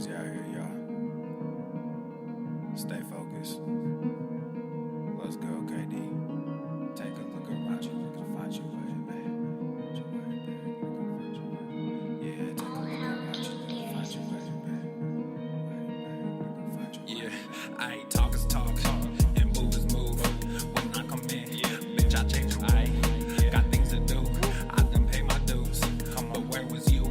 crazy out here, y'all. Stay focused. Let's go, KD. Take a look around you, you can find your way, babe. Yeah, take a look around you, you can find your way, babe. Yeah, I ain't talk is talk, and move is move. When I come in, bitch, I change your way. Got things to do, I done pay my dues. But where was you?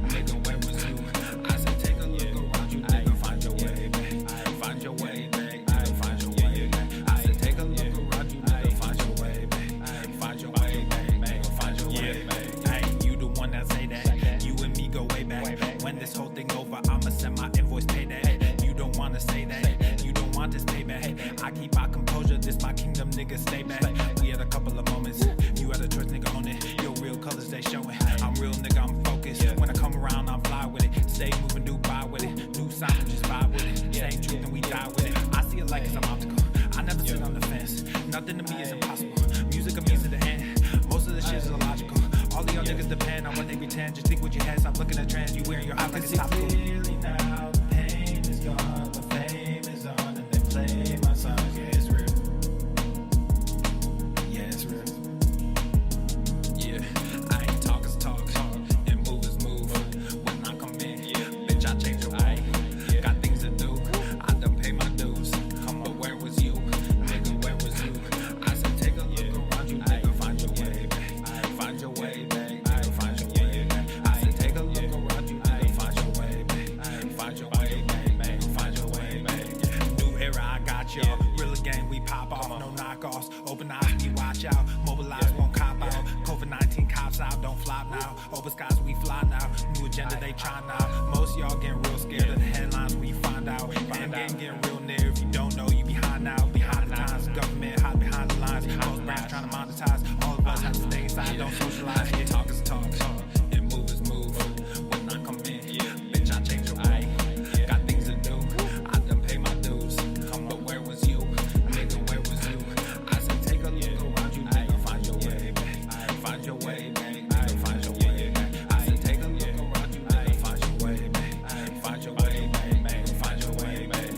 Nigga, where was you? I said take a look around you, nigga, find your way, babe. Find your way, babe. Find your way, babe. I said take a look around you, nigga, find your way, babe. Find your way, babe. Find your way, babe. Hey, you the one that say that. You and me go way back. When this whole thing over, I'ma send my invoice payday. You don't wanna say that. You don't want this payback. I keep my composure, this my kingdom, nigga, stay back. We had a couple of moments. You had a choice, nigga, own it. Your real colors, they showing. I'm real, nigga, I'm focused. When I come around, I'm fly with it. Stay moving, do buy with it. Do something, just vibe with it. Same truth and we die with it. I see it like it's an obstacle. I never sit on the fence. Nothing to me is impossible. Music of me to the end. Most of the shit is illogical. All of y'all niggas depend on what they pretend. Just think with your head, stop looking at trends. You wearing your eyes like it's topical. Clearly now, the pain is gone, the fame is on, and they play my song. Yeah, it's real. Yeah, it's real. Yeah, I ain't talk is talk, and move is move. When I come in, bitch, I change your way. Got things to do, I done pay my dues. But where was you? Nigga, where was you? I said take a look around you, nigga, find your way, babe. Find your way, babe. Find your way, babe. I said take a look around you, nigga, find your way, babe. Find your way, babe. Find your way, babe. New era, I got y'all. Real game, we pop off, no knockoffs. Open eyes, we watch out. Mobilize, won't cop out. COVID-19 cops out, don't flop now. Open skies, we fly now. New agenda, they try now. Most y'all getting real scared of the headlines we find out. End game getting real near. If you don't know, you behind now. Behind the times, government hide behind the lines. Most brands trying to monetize. All of us have to stay inside, don't socialize. Talk is talk, and move is move. When I come in, bitch, I change your way. Got things to do, I done pay my dues. But where was you? Nigga, where was you? I said take a look around you, nigga, find your way, babe. Find your way, babe. Find your way, babe. I said take a look around you, nigga, find your way, babe. Find your way, babe. Find your way, babe.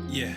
Yeah,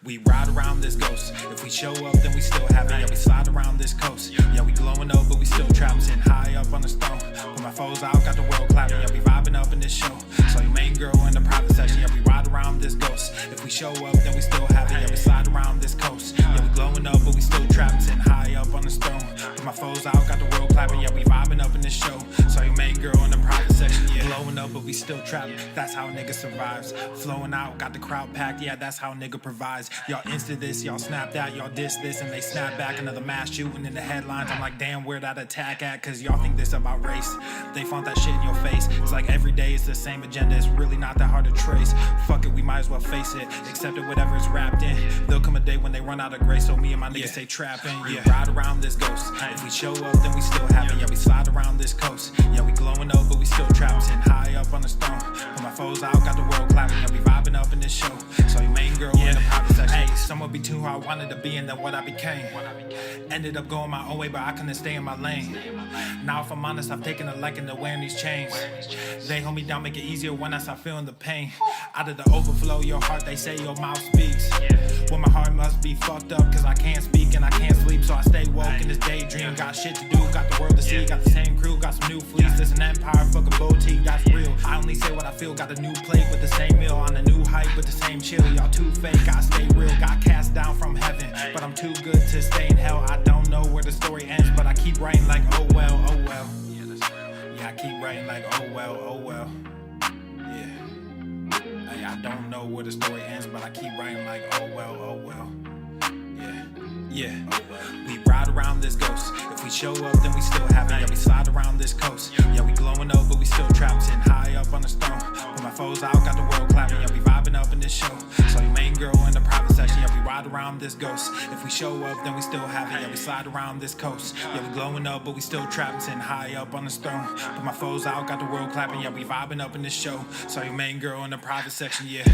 we ride around this ghost. If we show up, then we still have it. Yeah, we slide around this coast. Yeah, we glowing up, but we still trapped. Sitting high up on the stone. Put my foes out, got the world clapping. Yeah, we vibing up in this show. So your main girl in the private section. Yeah, we ride around this ghost. If we show up, then we still have it. Yeah, we slide around this coast. Yeah, we glowing up, but we still trapped. Sitting high up on the stone. Put my foes out, got the world clapping. Yeah, we vibing up in this show. So your main girl in the private section. Yeah, glowing up, but we still trapped. That's how a nigga survives. Flowing out, got the crowd packed. Yeah, that's how a nigga provides. Y'all insta this, y'all snap that, y'all diss this, and they snap back. Another mass shooting in the headlines. I'm like, damn, where that attack at? Cause y'all think this about race. They font that shit in your face. It's like every day it's the same agenda. It's really not that hard to trace. Fuck it, we might as well face it. Accept it, whatever it's wrapped in. There'll come a day when they run out of grace. So me and my niggas stay trapping. Yeah, ride around this ghost. If we show up, then we still have it. Yeah, we slide around this coast. Yeah, we glowing up, but we still trapped. Sitting high up on the stone. Put my foes out, got the world clapping. Yeah, we vibing up in this show. So your main girl in the private section. Hey, someone be too who I wanted to be and then what I became. Ended up going my own way, but I couldn't stay in my lane. Now if I'm honest, I've taken a liking to wearing these chains. They hold me down, make it easier when I start feeling the pain. Out of the overflow, your heart, they say your mouth speaks. Well, my heart must be fucked up, cause I can't speak and I can't sleep, so I stay woke in this daydream. Got shit to do, got the world to see, got the same crew, got some new fleets. There's an empire, fuck a boutique, that's real. I only say what I feel, got a new plate with the same meal, on a new hype with the same chill. Y'all too fake, I stay real, got cast down from heaven, but I'm too good to stay in hell. I don't know where the story ends, but I keep writing like oh well, oh well. Yeah, I keep writing like oh well, oh well. Yeah, hey, I don't know where the story ends, but I keep writing like oh well, oh well. Yeah, we ride around this ghost. If we show up, then we still have it. Yeah, we slide around this coast. Yeah, we glowing up, but we still trapped, sitting high up on the stone. Put my foes out, got the world clapping. Yeah, we vibing up in this show. So your main girl in the private section. Yeah, we ride around this ghost. If we show up, then we still have it. Yeah, we slide around this coast. Yeah, we glowing up, but we still trapped, sitting high up on the stone. Put my foes out, got the world clapping. Yeah, we vibing up in this show. So your main girl in the private section. Yeah.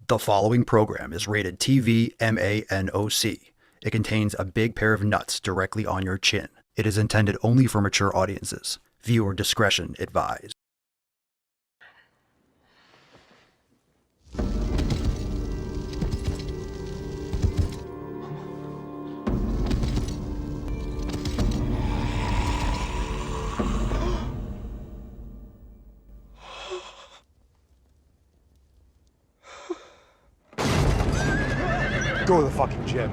The following program is rated TV MANOC. It contains a big pair of nuts directly on your chin. It is intended only for mature audiences. Viewer discretion advised. Go to the fucking gym.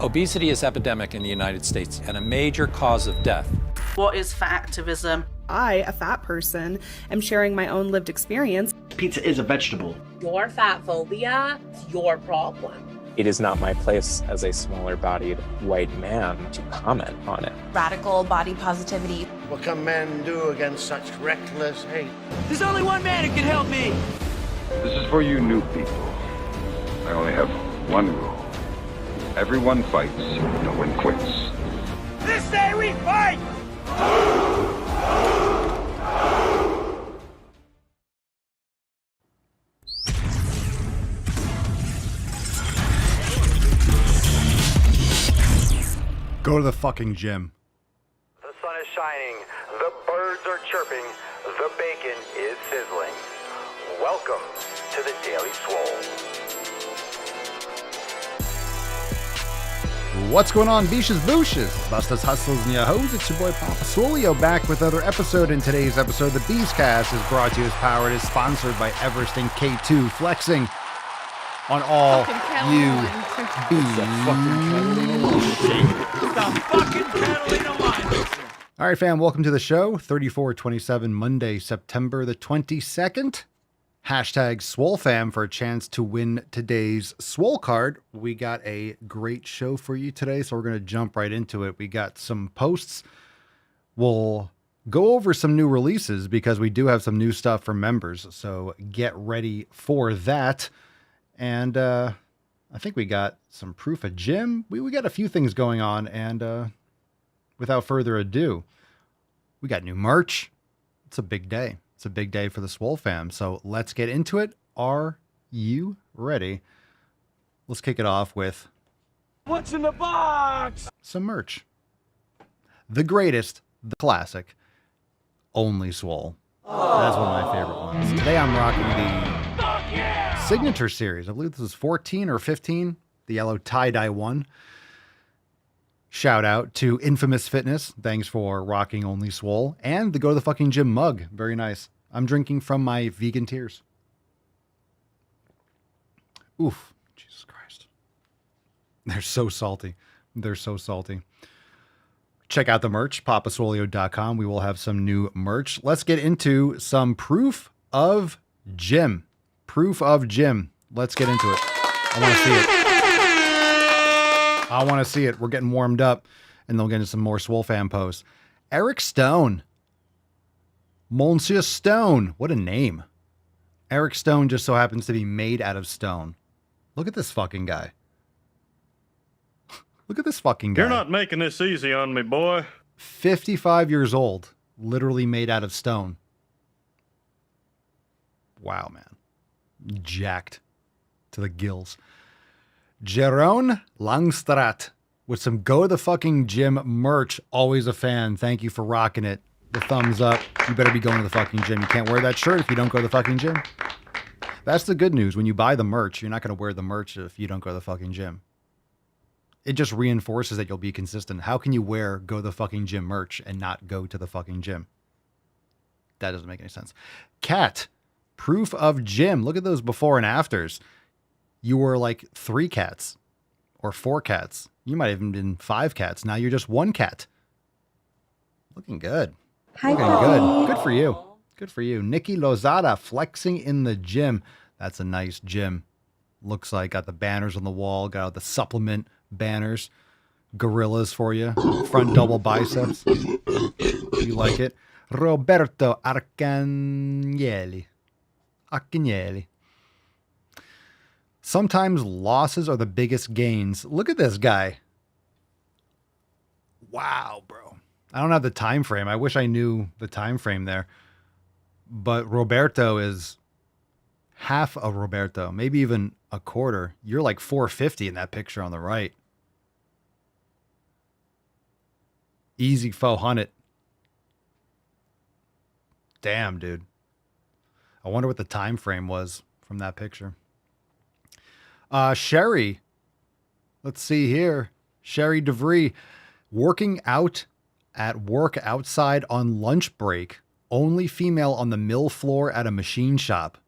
Obesity is epidemic in the United States and a major cause of death. What is fat activism? I, a fat person, am sharing my own lived experience. Pizza is a vegetable. Your fat phobia is your problem. It is not my place as a smaller-bodied white man to comment on it. Radical body positivity. What can men do against such reckless hate? There's only one man who can help me. This is for you new people. I only have one rule. Everyone fights, no one quits. This day we fight! Go to the fucking gym. The sun is shining, the birds are chirping, the bacon is sizzling. Welcome to the Daily Swole. What's going on, beaches, booshes, bustas, hustles, and your hoes? It's your boy Papa Swolio back with another episode. In today's episode, the Beescast is brought to you as powered, is sponsored by Everest and K2, flexing on all you bees. All right, fam, welcome to the show. 3427 Monday, September the 22nd. Hashtag SwoleFam for a chance to win today's Swole card. We got a great show for you today, so we're going to jump right into it. We got some posts. We'll go over some new releases because we do have some new stuff for members, so get ready for that. And I think we got some proof of Jim. We got a few things going on, and without further ado, we got new merch. It's a big day. It's a big day for the Swole fam. So let's get into it. Are you ready? Let's kick it off with what's in the box? Some merch. The greatest, the classic, Only Swole. That's one of my favorite ones. Today I'm rocking the Signature Series. I believe this is 14 or 15, the yellow tie-dye one. Shout out to Infamous Fitness. Thanks for rocking Only Swole. And the Go to the Fucking Gym mug. Very nice. I'm drinking from my vegan tears. Oof. Jesus Christ. They're so salty. They're so salty. Check out the merch, papaswolio.com. We will have some new merch. Let's get into some proof of gym. Proof of gym. Let's get into it. I want to see it. I want to see it. We're getting warmed up, and then we'll get into some more Swole Fam posts. Eric Stone. Monsieur Stone. What a name. Eric Stone just so happens to be made out of stone. Look at this fucking guy. Look at this fucking guy. You're not making this easy on me, boy. 55 years old. Literally made out of stone. Wow, man. Jacked to the gills. Jeroen Langstraat with some Go to the Fucking Gym merch. Always a fan. Thank you for rocking it. The thumbs up. You better be going to the fucking gym. You can't wear that shirt if you don't go to the fucking gym. That's the good news. When you buy the merch, you're not going to wear the merch if you don't go to the fucking gym. It just reinforces that you'll be consistent. How can you wear Go to the Fucking Gym merch and not go to the fucking gym? That doesn't make any sense. Cat, proof of gym. Look at those before and afters. You were like 3 cats or 4 cats. You might have even been 5 cats. Now you're just 1 cat. Looking good. Hi, Looking good. Good for you. Good for you. Nikki Lozada flexing in the gym. That's a nice gym. Looks like got the banners on the wall. Got all the supplement banners. Gorillas for you. Front double biceps. You like it? Roberto Arcanielli. Arcanielli. Sometimes losses are the biggest gains. Look at this guy. Wow, bro. I don't have the time frame. I wish I knew the time frame there. But Roberto is half of Roberto, maybe even a quarter. You're like 450 in that picture on the right. Easy 400. Damn, dude. I wonder what the time frame was from that picture. Sherry. Let's see here. Sherry DeVries. Working out at work outside on lunch break. Only female on the mill floor at a machine shop.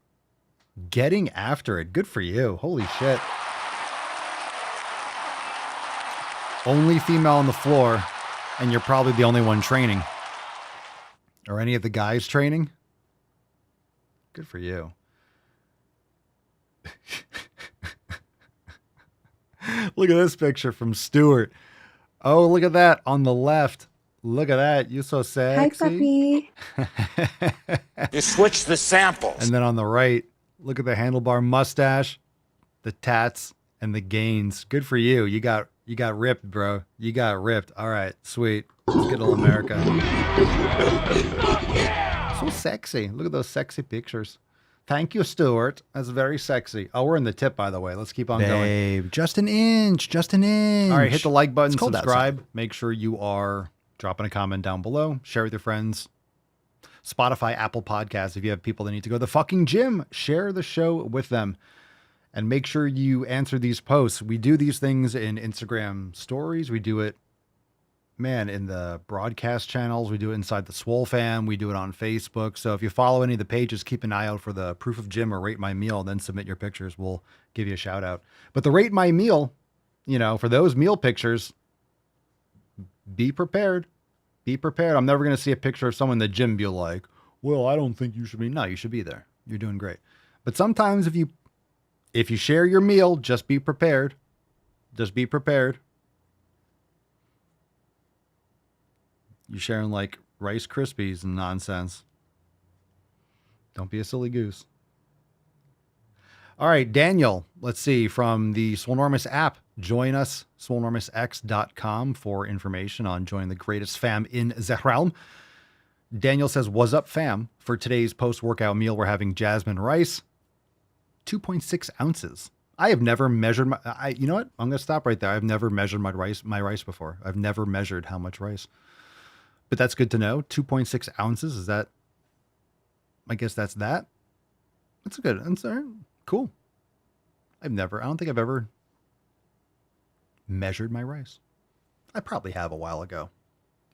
Getting after it. Good for you. Holy shit. Only female on the floor, and you're probably the only one training. Are any of the guys training? Good for you. Look at this picture from Stuart. Oh, look at that on the left. Look at that. You're so sexy. Hi, puppy. You switched the samples. And then on the right, look at the handlebar mustache, the tats, and the gains. Good for you. You got ripped, bro. You got ripped. All right, sweet. Let's get to America. So sexy. Look at those sexy pictures. Thank you, Stuart. That's very sexy. Oh, we're in the tip, by the way. Let's keep on going. Just an inch. Just an inch. All right, hit the like button, subscribe. Outside. Make sure you are dropping a comment down below. Share with your friends. Spotify, Apple Podcasts. If you have people that need to go to the fucking gym, share the show with them. And make sure you answer these posts. We do these things in Instagram stories. We do it, man, in the broadcast channels. We do it inside the Swole Fam. We do it on Facebook. So if you follow any of the pages, keep an eye out for the Proof of Gym or Rate My Meal, then submit your pictures. We'll give you a shout out. But the Rate My Meal, you know, for those meal pictures, be prepared. Be prepared. I'm never going to see a picture of someone in the gym be like, well, I don't think you should be. No, you should be there. You're doing great. But sometimes if you share your meal, just be prepared. Just be prepared. You're sharing like Rice Krispies and nonsense. Don't be a silly goose. All right, Daniel, let's see, from the Swolenormous app. Join us, swolenormousx.com for information on joining the greatest fam in the realm. Daniel says, what's up, fam? For today's post-workout meal, we're having jasmine rice, 2.6 ounces. I have never measured you know what? I'm going to stop right there. I've never measured my rice before. I've never measured how much rice. But that's good to know. 2.6 ounces. Is that, I guess that's that. That's a good answer. Cool. I don't think I've ever measured my rice. I probably have a while ago,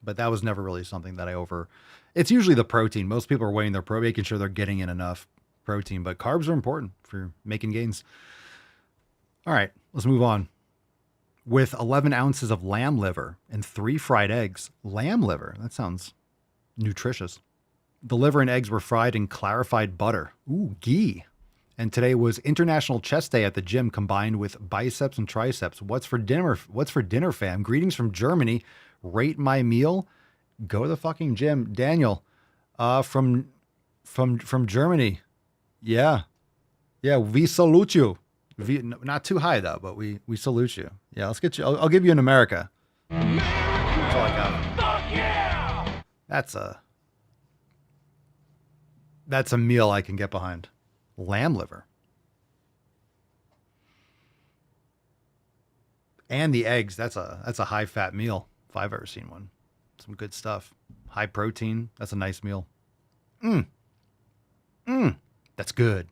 but that was never really something that it's usually the protein. Most people are weighing their making sure they're getting in enough protein, but carbs are important for making gains. All right, let's move on. With 11 ounces of lamb liver and 3 fried eggs. Lamb liver, that sounds nutritious. The liver and eggs were fried in clarified butter. Ooh, ghee. And today was International Chest Day at the gym, combined with biceps and triceps. What's for dinner? What's for dinner, fam? Greetings from Germany. Rate my meal. Go to the fucking gym. Daniel, from Germany. Yeah. We salute you. Not too high though, but we salute you. Yeah, let's get you. I'll give you an America. That's all I got. Fuck yeah! That's a meal I can get behind. Lamb liver. And the eggs, that's a high fat meal if I've ever seen one. Some good stuff. High protein, that's a nice meal. That's good.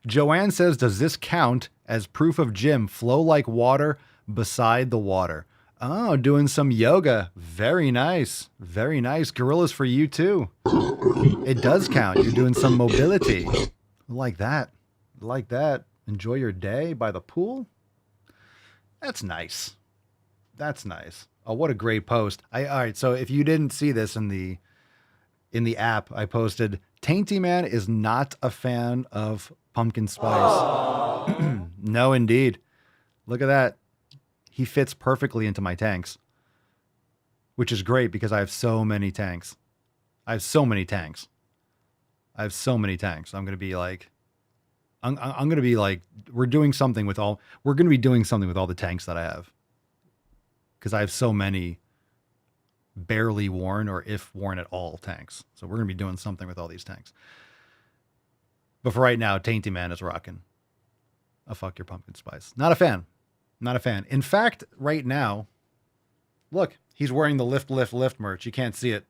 Joanne says, does this count as proof of gym? Flow like water beside the water. Oh, doing some yoga. Very nice. Very nice. Gorillas for you too. It does count. You're doing some mobility. Like that. Like that. Enjoy your day by the pool. That's nice. That's nice. Oh, what a great post. All right. So if you didn't see this in the app, I posted, Tainty Man is not a fan of pumpkin spice. No, indeed. Look at that. He fits perfectly into my tanks, which is great because I have so many tanks. I'm going to be like, I'm going to be like, we're going to be doing something with all the tanks that I have. Because I have so many barely worn or if worn at all tanks. So we're going to be doing something with all these tanks. But for right now, Tainty Man is rocking a fuck your pumpkin spice. Not a fan. In fact, right now, look, he's wearing the lift merch. You can't see it.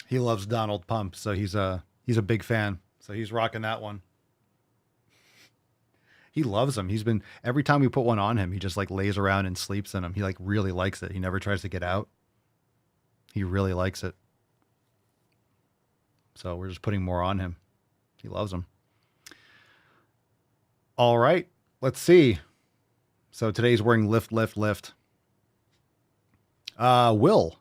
He loves Donald Pump, so he's a big fan. So he's rocking that one. He loves them. Every time we put one on him, he just like lays around and sleeps in them. He like really likes it. He never tries to get out. He really likes it. So we're just putting more on him. He loves them. All right, let's see. So today's wearing lift. Will.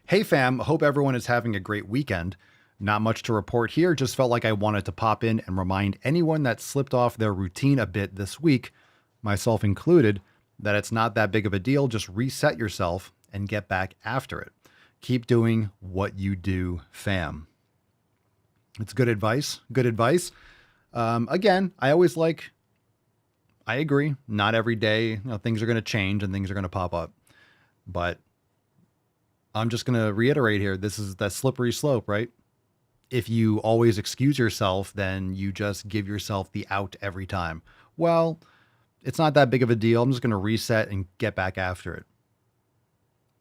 Hey fam, hope everyone is having a great weekend. Not much to report here, just felt like I wanted to pop in and remind anyone that slipped off their routine a bit this week, myself included, that it's not that big of a deal. Just reset yourself and get back after it. Keep doing what you do, fam. It's good advice. Again, I agree. Not every day, things are going to change and things are going to pop up. But I'm just going to reiterate here. This is that slippery slope, right? If you always excuse yourself, then you just give yourself the out every time. Well, it's not that big of a deal. I'm just going to reset and get back after it.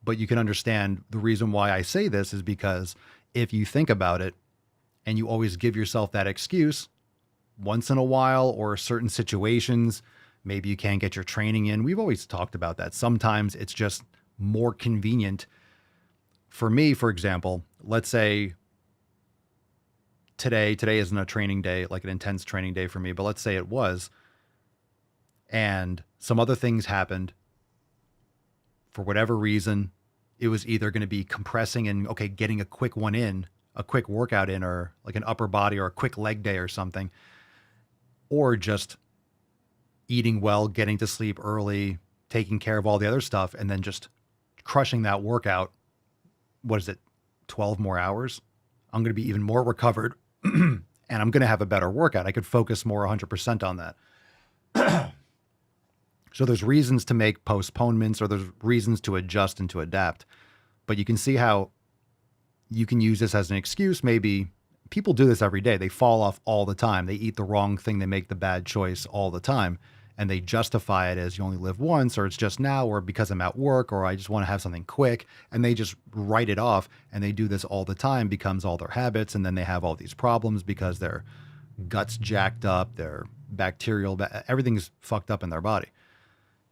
But you can understand the reason why I say this is because if you think about it and you always give yourself that excuse once in a while or certain situations, maybe you can't get your training in. We've always talked about that. Sometimes it's just more convenient. For me, for example, let's say today isn't a training day, like an intense training day for me, but let's say it was, and some other things happened for whatever reason. It was either going to be compressing and getting a quick workout in, or like an upper body or a quick leg day or something, or just eating well, getting to sleep early, taking care of all the other stuff, and then just crushing that workout. What is it? 12 more hours. I'm going to be even more recovered and I'm going to have a better workout. I could focus more 100% on that. So there's reasons to make postponements, or there's reasons to adjust and to adapt. But you can see how you can use this as an excuse. Maybe people do this every day. They fall off all the time. They eat the wrong thing. They make the bad choice all the time. And they justify it as you only live once, or it's just now, or because I'm at work, or I just want to have something quick. And they just write it off. And they do this all the time, becomes all their habits. And then they have all these problems because their gut's jacked up. Their bacterial, everything's fucked up in their body.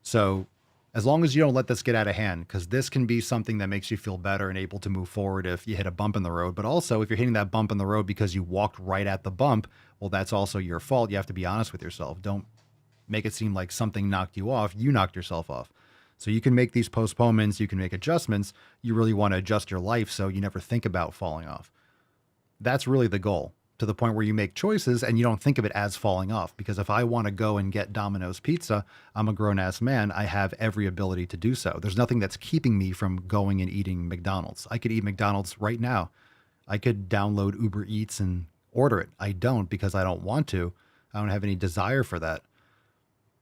So as long as you don't let this get out of hand, because this can be something that makes you feel better and able to move forward if you hit a bump in the road. But also if you're hitting that bump in the road because you walked right at the bump, well, that's also your fault. You have to be honest with yourself. Don't make it seem like something knocked you off. You knocked yourself off. So you can make these postponements, you can make adjustments. You really want to adjust your life so you never think about falling off. That's really the goal, to the point where you make choices and you don't think of it as falling off. Because if I want to go and get Domino's pizza, I'm a grown-ass man. I have every ability to do so. There's nothing that's keeping me from going and eating McDonald's. I could eat McDonald's right now. I could download Uber Eats and order it. I don't, because I don't want to. I don't have any desire for that.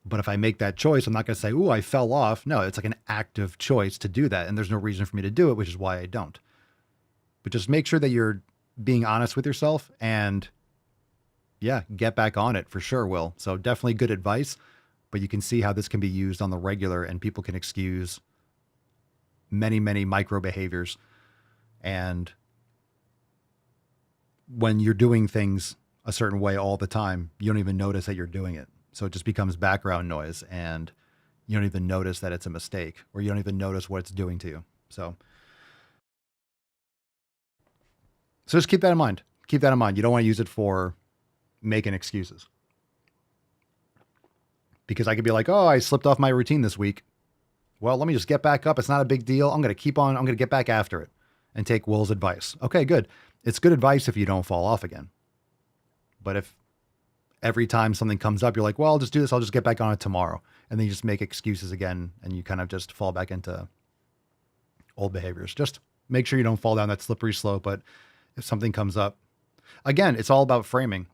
But if I make that choice, I'm not going to say, ooh, I fell off. No, it's like an active choice to do that. And there's no reason for me to do it, which is why I don't. But just make sure that you're being honest with yourself and get back on it for sure, Will. So definitely good advice, but you can see how this can be used on the regular and people can excuse many, many micro behaviors. And when you're doing things a certain way all the time, you don't even notice that you're doing it. So it just becomes background noise and you don't even notice that it's a mistake, or you don't even notice what it's doing to you. So just keep that in mind. Keep that in mind. You don't want to use it for making excuses. Because I could be like, oh, I slipped off my routine this week. Well, let me just get back up. It's not a big deal. I'm going to get back after it and take Will's advice. Okay, good. It's good advice if you don't fall off again. But if every time something comes up, you're like, well, I'll just do this. I'll just get back on it tomorrow. And then you just make excuses again and you kind of just fall back into old behaviors. Just make sure you don't fall down that slippery slope. But if something comes up, again, it's all about framing.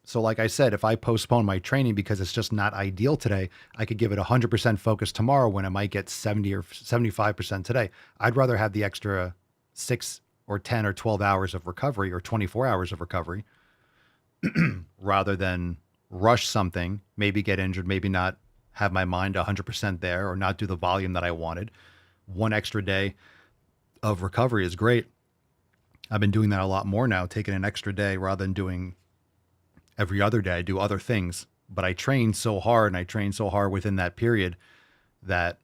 So like I said, if I postpone my training because it's just not ideal today, I could give it 100% focus tomorrow when I might get 70 or 75% today. I'd rather have the extra 6 or 10 or 12 hours of recovery or 24 hours of recovery rather than rush something, maybe get injured, maybe not have my mind 100% there or not do the volume that I wanted. One extra day of recovery is great. I've been doing that a lot more now, taking an extra day rather than doing every other day. I do other things, but I train so hard and I train so hard within that period that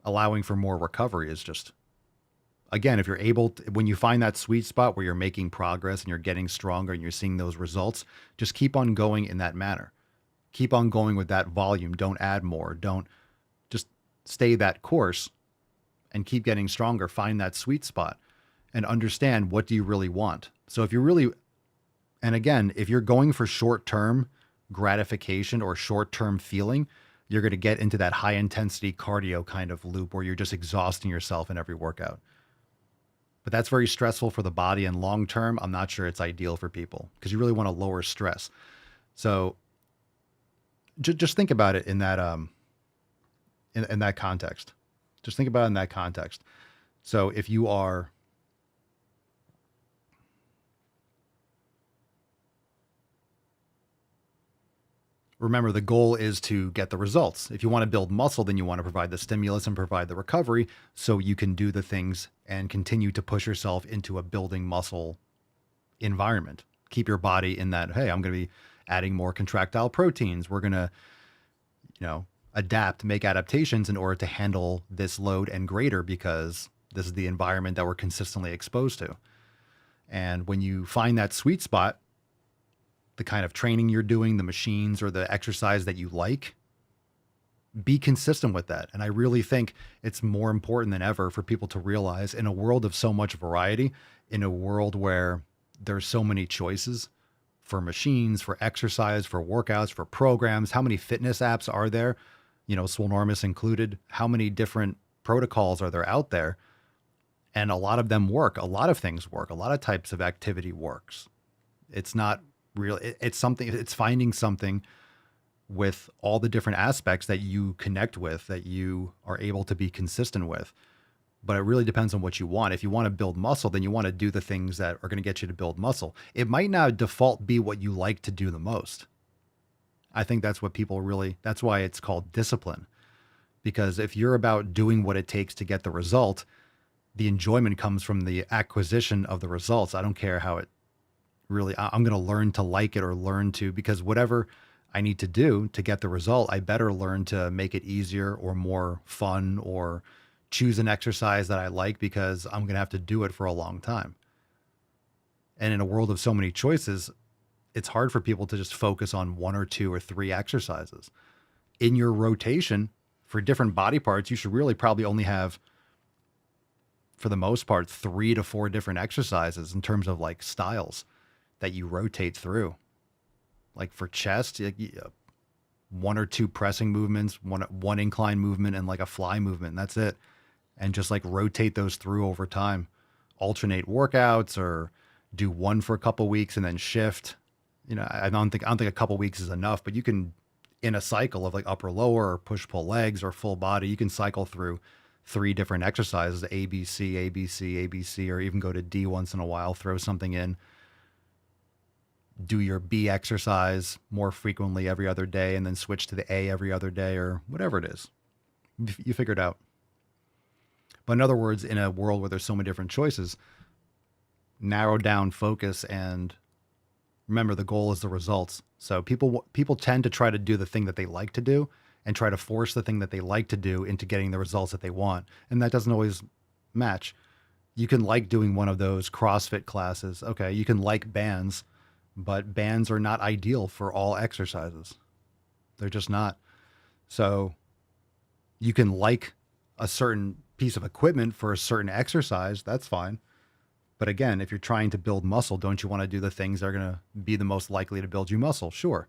allowing for more recovery is just, again, if you're able to, when you find that sweet spot where you're making progress and you're getting stronger and you're seeing those results, just keep on going in that manner. Keep on going with that volume. Don't add more. Don't, just stay that course and keep getting stronger. Find that sweet spot and understand, what do you really want? So if you really, and again, if you're going for short-term gratification or short-term feeling, you're going to get into that high intensity cardio kind of loop where you're just exhausting yourself in every workout. But that's very stressful for the body, and long-term, I'm not sure it's ideal for people because you really want to lower stress. So just think about it in that, in that context. Just think about it in that context. So if you are, remember, the goal is to get the results. If you want to build muscle, then you want to provide the stimulus and provide the recovery so you can do the things and continue to push yourself into a building muscle environment. Keep your body in that, hey, I'm going to be adding more contractile proteins. We're going to, adapt, make adaptations in order to handle this load and greater because this is the environment that we're consistently exposed to. And when you find that sweet spot, the kind of training you're doing, the machines or the exercise that you like, be consistent with that. And I really think it's more important than ever for people to realize, in a world of so much variety, in a world where there's so many choices for machines, for exercise, for workouts, for programs, how many fitness apps are there, Swolenormous included, how many different protocols are there out there? And a lot of them work. A lot of things work. A lot of types of activity works. It's not real. It's finding something with all the different aspects that you connect with, that you are able to be consistent with. But it really depends on what you want. If you want to build muscle, then you want to do the things that are going to get you to build muscle. It might not default be what you like to do the most. I think that's what people really, that's why it's called discipline. Because if you're about doing what it takes to get the result, the enjoyment comes from the acquisition of the results. I don't care how it Really, I'm going to learn to like it or learn to, because whatever I need to do to get the result, I better learn to make it easier or more fun, or choose an exercise that I like, because I'm going to have to do it for a long time. And in a world of so many choices, it's hard for people to just focus on 1 or 2 or 3 exercises. In your rotation for different body parts, you should really probably only have, for the most part, 3 to 4 different exercises in terms of like styles that you rotate through. Like for chest, 1 or 2 pressing movements, one incline movement, and like a fly movement. And that's it. And just like rotate those through over time. Alternate workouts, or do one for a couple weeks and then shift. I don't think a couple weeks is enough, but you can, in a cycle of like upper lower or push pull legs or full body, you can cycle through 3 different exercises, ABC, ABC, ABC, or even go to D once in a while, throw something in. Do your B exercise more frequently every other day, and then switch to the A every other day, or whatever it is. You figure it out. But in other words, in a world where there's so many different choices, narrow down, focus, and remember the goal is the results. So people tend to try to do the thing that they like to do, and try to force the thing that they like to do into getting the results that they want. And that doesn't always match. You can like doing one of those CrossFit classes. Okay, you can like bands, but bands are not ideal for all exercises. They're just not. So you can like a certain piece of equipment for a certain exercise. That's fine. But again, if you're trying to build muscle, don't you want to do the things that are going to be the most likely to build you muscle? Sure.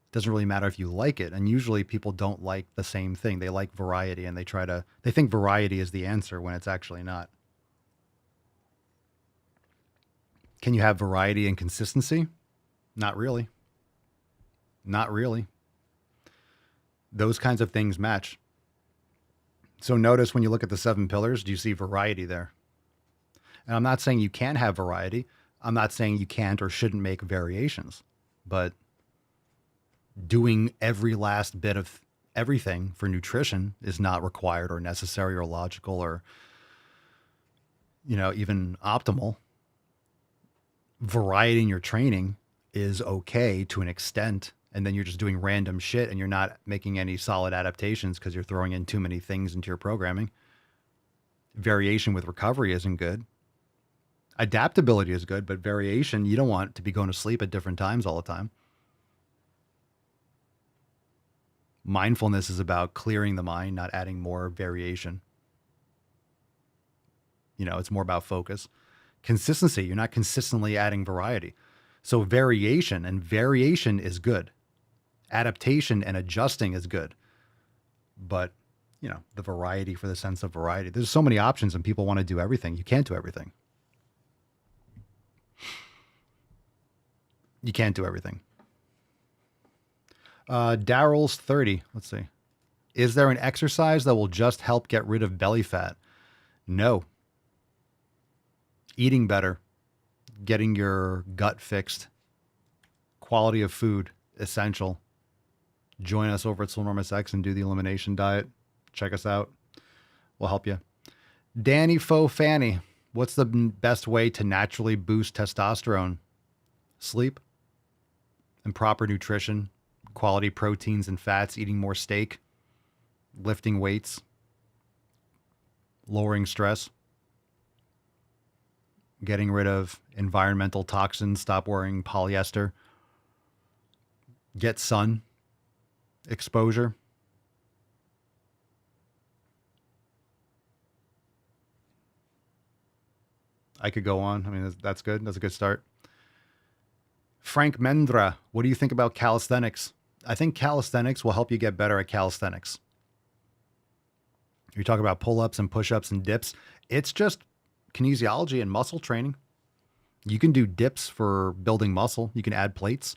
It doesn't really matter if you like it. And usually people don't like the same thing. They like variety, and they think variety is the answer when it's actually not. Can you have variety and consistency? Not really. Not really. Those kinds of things match. So notice when you look at the 7 pillars, do you see variety there? And I'm not saying you can't have variety. I'm not saying you can't or shouldn't make variations. But doing every last bit of everything for nutrition is not required or necessary or logical or, even optimal. Variety in your training is okay to an extent, and then you're just doing random shit and you're not making any solid adaptations because you're throwing in too many things into your programming. Variation with recovery isn't good. Adaptability is good, but variation, you don't want to be going to sleep at different times all the time. Mindfulness is about clearing the mind, not adding more variation. It's more about focus. Consistency, you're not consistently adding variety. So variation is good. Adaptation and adjusting is good. But, the variety for the sense of variety. There's so many options and people want to do everything. You can't do everything. You can't do everything. Daryl's 30. Let's see. Is there an exercise that will just help get rid of belly fat? No. Eating better. Getting your gut fixed. Quality of food. Essential. Join us over at Soulnormous X and do the elimination diet. Check us out. We'll help you. Danny Faux Fanny. What's the best way to naturally boost testosterone? Sleep and proper nutrition. Quality proteins and fats, eating more steak, lifting weights, lowering stress, getting rid of environmental toxins, stop wearing polyester, get sun exposure. I could go on. I mean, that's good. That's a good start. Frank Mendra, what do you think about calisthenics? I think calisthenics will help you get better at calisthenics. You talk about pull-ups and push-ups and dips. It's just kinesiology and muscle training. You can do dips for building muscle. You can add plates.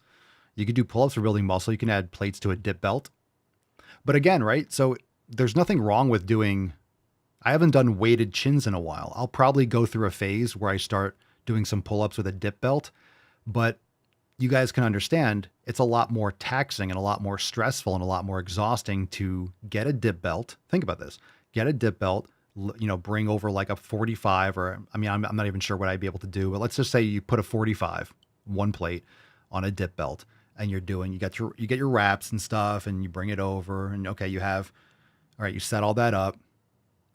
You can do pull-ups for building muscle. You can add plates to a dip belt. But again, right? So there's nothing wrong with I haven't done weighted chins in a while. I'll probably go through a phase where I start doing some pull-ups with a dip belt, but you guys can understand it's a lot more taxing and a lot more stressful and a lot more exhausting to get a dip belt. Think about this. Get a dip belt, bring over like a 45 or, I'm not even sure what I'd be able to do, but let's just say you put a 45 one plate on a dip belt, and you get your wraps and stuff, and you bring it over, and okay, all right, you set all that up.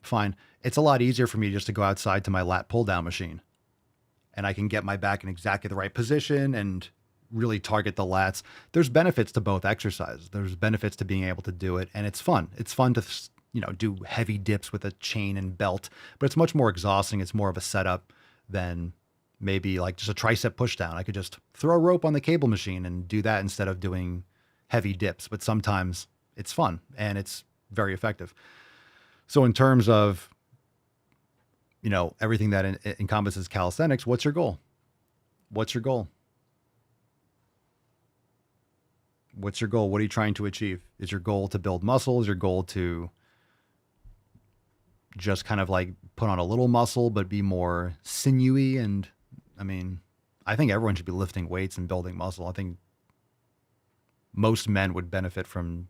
Fine. It's a lot easier for me just to go outside to my lat pull down machine, and I can get my back in exactly the right position and really target the lats. There's benefits to both exercises. There's benefits to being able to do it, and it's fun. It's fun to, do heavy dips with a chain and belt, but it's much more exhausting. It's more of a setup than maybe like just a tricep push down. I could just throw a rope on the cable machine and do that instead of doing heavy dips, but sometimes it's fun and it's very effective. So in terms of, everything that encompasses calisthenics, what's your goal? What's your goal? What's your goal? What are you trying to achieve? Is your goal to build muscle? Is your goal to just kind of like put on a little muscle, but be more sinewy? And I think everyone should be lifting weights and building muscle. I think most men would benefit from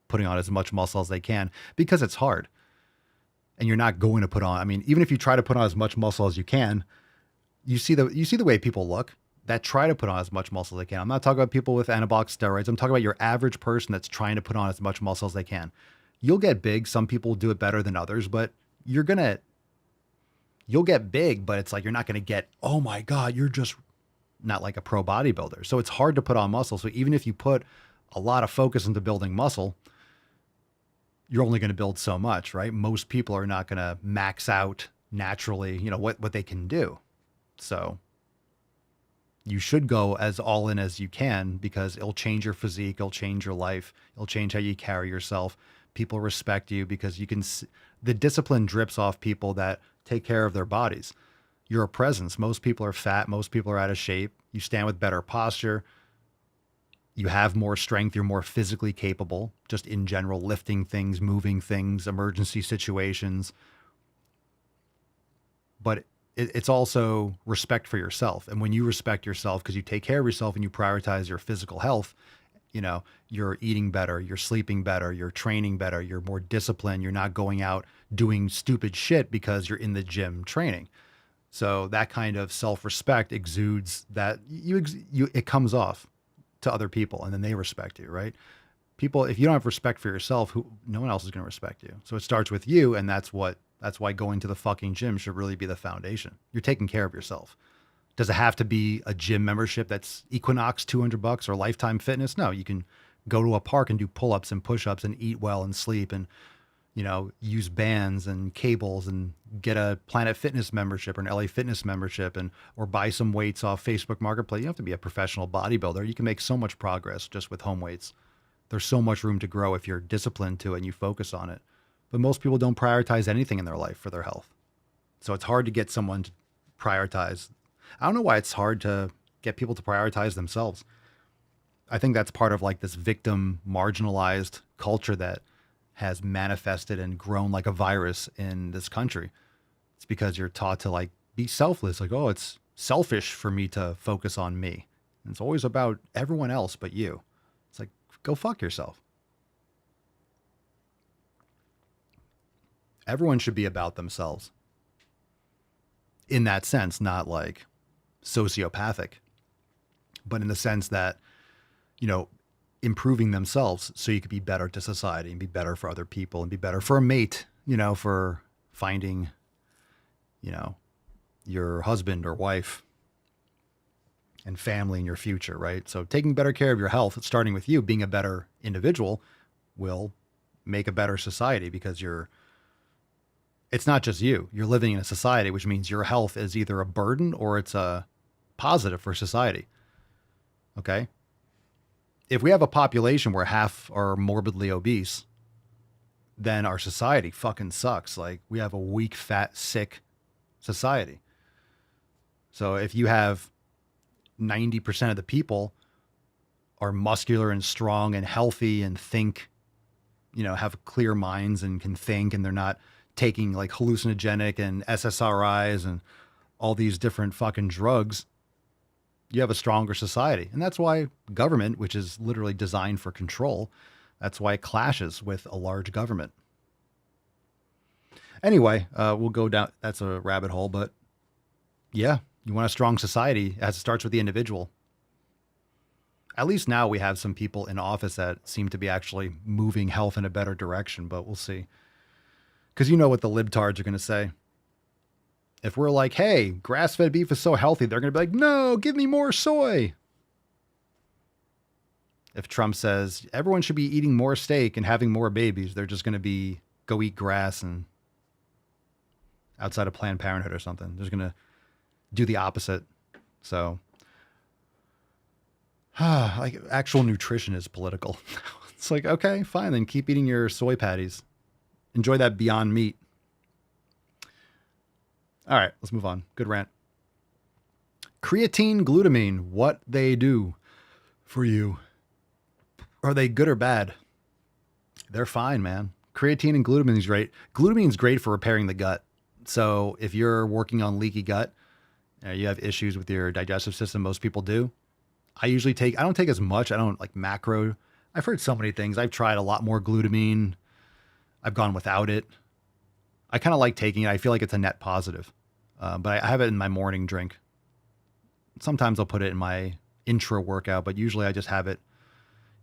putting on as much muscle as they can because it's hard. And you're not going to put on, even if you try to put on as much muscle as you can, you see the way people look that try to put on as much muscle as they can. I'm not talking about people with anabolic steroids. I'm talking about your average person that's trying to put on as much muscle as they can. You'll get big. Some people do it better than others, but you'll get big, but it's like, you're not going to get, oh my God, you're just not like a pro bodybuilder. So it's hard to put on muscle. So even if you put a lot of focus into building muscle, you're only going to build so much, right? Most people are not going to max out naturally, what they can do. So you should go as all in as you can because it'll change your physique. It'll change your life. It'll change how you carry yourself. People respect you because the discipline drips off people that take care of their bodies. You're a presence. Most people are fat. Most people are out of shape. You stand with better posture. You have more strength. You're more physically capable, just in general, lifting things, moving things, emergency situations. But it's also respect for yourself. And when you respect yourself, because you take care of yourself and you prioritize your physical health, you're eating better, you're sleeping better, you're training better, you're more disciplined. You're not going out doing stupid shit because you're in the gym training. So that kind of self-respect exudes that it comes off to other people, and then they respect you, right? People, if you don't have respect for yourself, no one else is going to respect you. So it starts with you, and that's why going to the fucking gym should really be the foundation. You're taking care of yourself. Does it have to be a gym membership that's Equinox $200 or Lifetime Fitness? No, you can go to a park and do pull-ups and push-ups and eat well and sleep and use bands and cables and get a Planet Fitness membership or an LA Fitness membership or buy some weights off Facebook Marketplace. You don't have to be a professional bodybuilder. You can make so much progress just with home weights. There's so much room to grow if you're disciplined to it and you focus on it. But most people don't prioritize anything in their life for their health. So it's hard to get someone to prioritize. I don't know why it's hard to get people to prioritize themselves. I think that's part of like this victim marginalized culture that has manifested and grown like a virus in this country. It's because you're taught to like be selfless. Like, oh, it's selfish for me to focus on me. And it's always about everyone else but you. It's like, go fuck yourself. Everyone should be about themselves. In that sense, not like sociopathic, but in the sense that, improving themselves so you could be better to society and be better for other people and be better for a mate, for finding, your husband or wife and family in your future, right? So taking better care of your health, starting with you, being a better individual, will make a better society because it's not just you. You're living in a society, which means your health is either a burden or it's a positive for society. Okay? If we have a population where half are morbidly obese, then our society fucking sucks. Like, we have a weak, fat, sick society. So if you have 90% of the people are muscular and strong and healthy and think, have clear minds and can think, and they're not taking like hallucinogenic and SSRIs and all these different fucking drugs, you have a stronger society. And that's why government, which is literally designed for control, that's why it clashes with a large government. Anyway, we'll go down. That's a rabbit hole, but yeah, you want a strong society. It starts with the individual. At least now we have some people in office that seem to be actually moving health in a better direction, but we'll see. Because you know what the libtards are going to say. If we're like, hey, grass-fed beef is so healthy, they're going to be like, no, give me more soy. If Trump says everyone should be eating more steak and having more babies, they're just going to be go eat grass and outside of Planned Parenthood or something. They're going to do the opposite. So, like actual nutrition is political. It's like, okay, fine, then keep eating your soy patties. Enjoy that Beyond Meat. All right, let's move on. Good rant. Creatine, glutamine, what they do for you. Are they good or bad? They're fine, man. Creatine and glutamine is great. Glutamine is great for repairing the gut. So if you're working on leaky gut, you have issues with your digestive system, most people do. I don't take as much. I don't like macro. I've heard so many things. I've tried a lot more glutamine. I've gone without it. I kind of like taking it. I feel like it's a net positive. But I have it in my morning drink. Sometimes I'll put it in my intra workout, but usually I just have it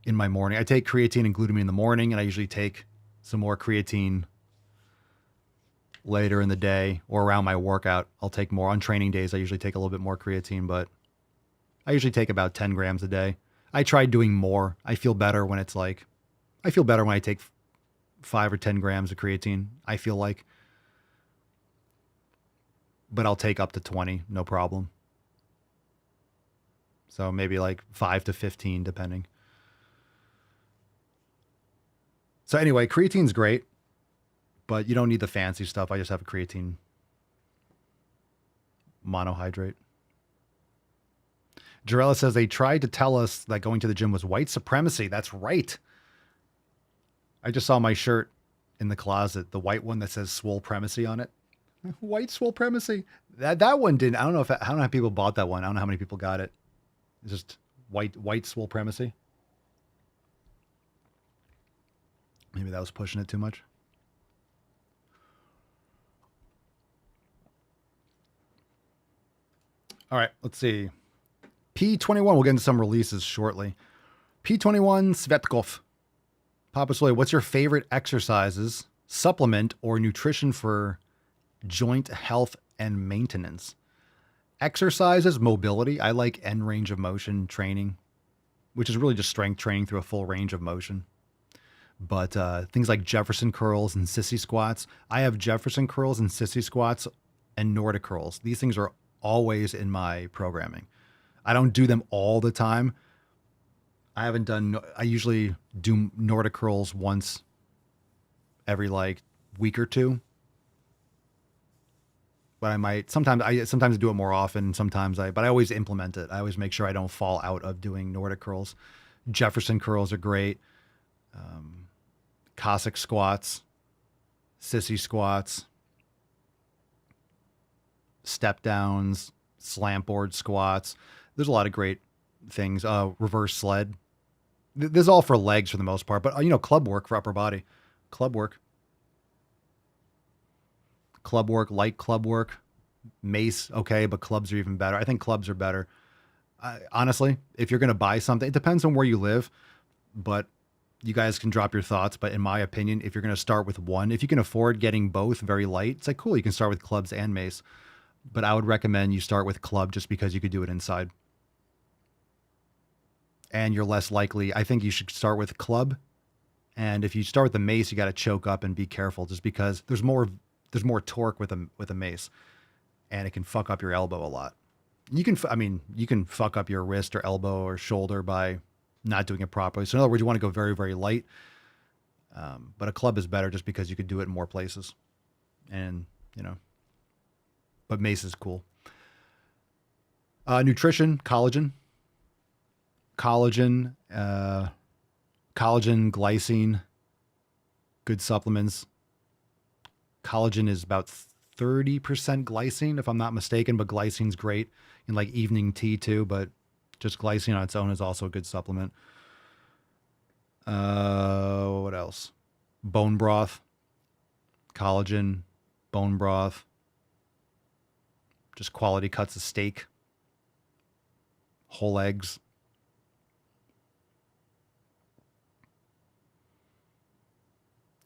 in my morning. I take creatine and glutamine in the morning, and I usually take some more creatine later in the day or around my workout. I'll take more. On training days, I usually take a little bit more creatine, but I usually take about 10 grams a day. I try doing more. I feel better when I take 5 or 10 grams of creatine, I feel like. But I'll take up to 20, no problem. So maybe like 5 to 15, depending. So anyway, creatine's great, but you don't need the fancy stuff. I just have a creatine monohydrate. Jarella says they tried to tell us that going to the gym was white supremacy. That's right. I just saw my shirt in the closet, the white one that says swole primacy on it. White swole primacy. That one didn't. I don't know how people bought that one. I don't know how many people got it. It's just white swole primacy. Maybe that was pushing it too much. All right, let's see. P21, we'll get into some releases shortly. P21 Svetkov. Papa Swole, what's your favorite exercises, supplement, or nutrition for joint health and maintenance? Exercises, mobility. I like end range of motion training, which is really just strength training through a full range of motion. But things like Jefferson curls and sissy squats. I have Jefferson curls and sissy squats and Nordic curls. These things are always in my programming. I don't do them all the time. I usually do Nordic curls once every like week or two. But I might sometimes do it more often. But I always implement it. I always make sure I don't fall out of doing Nordic curls. Jefferson curls are great. Cossack squats, sissy squats, step downs, slant board squats. There's a lot of great things. Reverse sled. This is all for legs for the most part, but club work for upper body. Club work, light club work, mace. Okay. But clubs are even better. I think clubs are better. Honestly, if you're going to buy something, it depends on where you live, but you guys can drop your thoughts. But in my opinion, if you're going to start with one, if you can afford getting both very light, it's like, cool, you can start with clubs and mace. But I would recommend you start with club just because you could do it inside. And you're less likely. I think you should start with club. And if you start with the mace, you got to choke up and be careful just because there's more torque with a mace, and it can fuck up your elbow a lot. You can fuck up your wrist or elbow or shoulder by not doing it properly. So in other words, you want to go very, very light. But a club is better just because you could do it in more places. And, but mace is cool. Nutrition, collagen, glycine, good supplements. Collagen is about 30% glycine, if I'm not mistaken, but glycine's great in like evening tea too, but just glycine on its own is also a good supplement. What else? Bone broth, collagen, bone broth, just quality cuts of steak, whole eggs,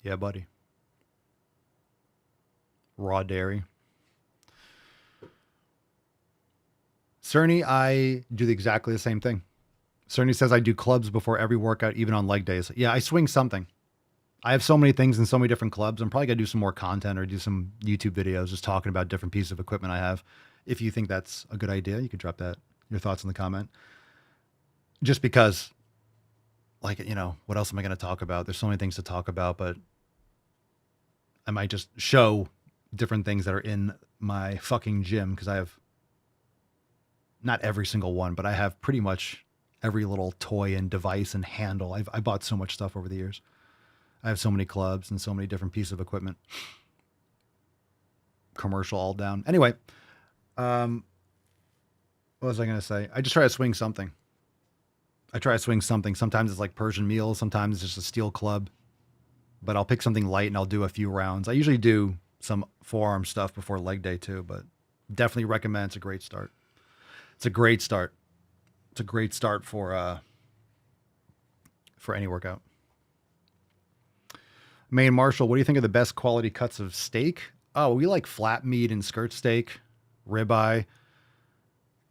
Yeah, buddy. Raw dairy. Cerny, I do exactly the same thing. Cerny says I do clubs before every workout, even on leg days. Yeah, I swing something. I have so many things in so many different clubs. I'm probably going to do some more content or do some YouTube videos just talking about different pieces of equipment I have. If you think that's a good idea, you could drop your thoughts in the comment. Just because, like, what else am I going to talk about? There's so many things to talk about, but I might just show different things that are in my fucking gym because I have not every single one, but I have pretty much every little toy and device and handle. I bought so much stuff over the years. I have so many clubs and so many different pieces of equipment. Commercial all down. Anyway, what was I going to say? I just try to swing something. Sometimes it's like Persian meals. Sometimes it's just a steel club. But I'll pick something light and I'll do a few rounds. I usually do some forearm stuff before leg day too, but definitely recommend. It's a great start. It's a great start for any workout. Maine Marshall, what do you think of the best quality cuts of steak? Oh, we like flat meat and skirt steak, ribeye.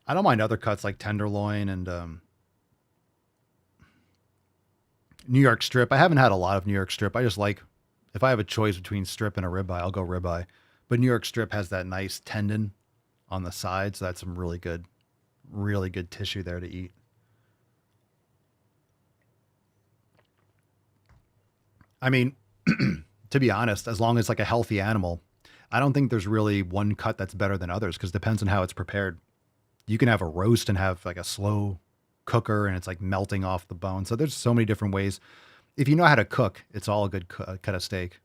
I don't mind other cuts like tenderloin and New York strip. I haven't had a lot of New York strip. I just like, if I have a choice between strip and a ribeye, I'll go ribeye. But New York strip has that nice tendon on the side, so that's some really good tissue there to eat. I mean, to be honest, as long as like a healthy animal, I don't think there's really one cut that's better than others because it depends on how it's prepared. You can have a roast and have like a slow cooker and it's like melting off the bone. So there's so many different ways. If you know how to cook, it's all a good cut of steak.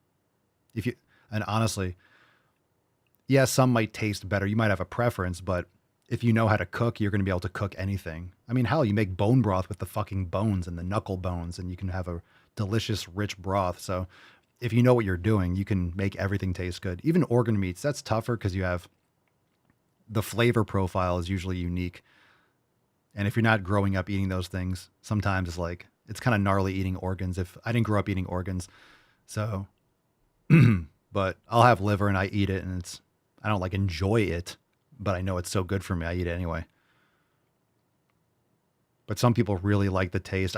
And honestly, yes, some might taste better. You might have a preference, but if you know how to cook, you're going to be able to cook anything. I mean, hell, you make bone broth with the fucking bones and the knuckle bones and you can have a delicious, rich broth. So if you know what you're doing, you can make everything taste good. Even organ meats, that's tougher because you have the flavor profile is usually unique. And if you're not growing up eating those things, sometimes it's kind of gnarly eating organs. If I didn't grow up eating organs, so, but I'll have liver and I eat it and I don't like enjoy it, but I know it's so good for me. I eat it anyway. But some people really like the taste.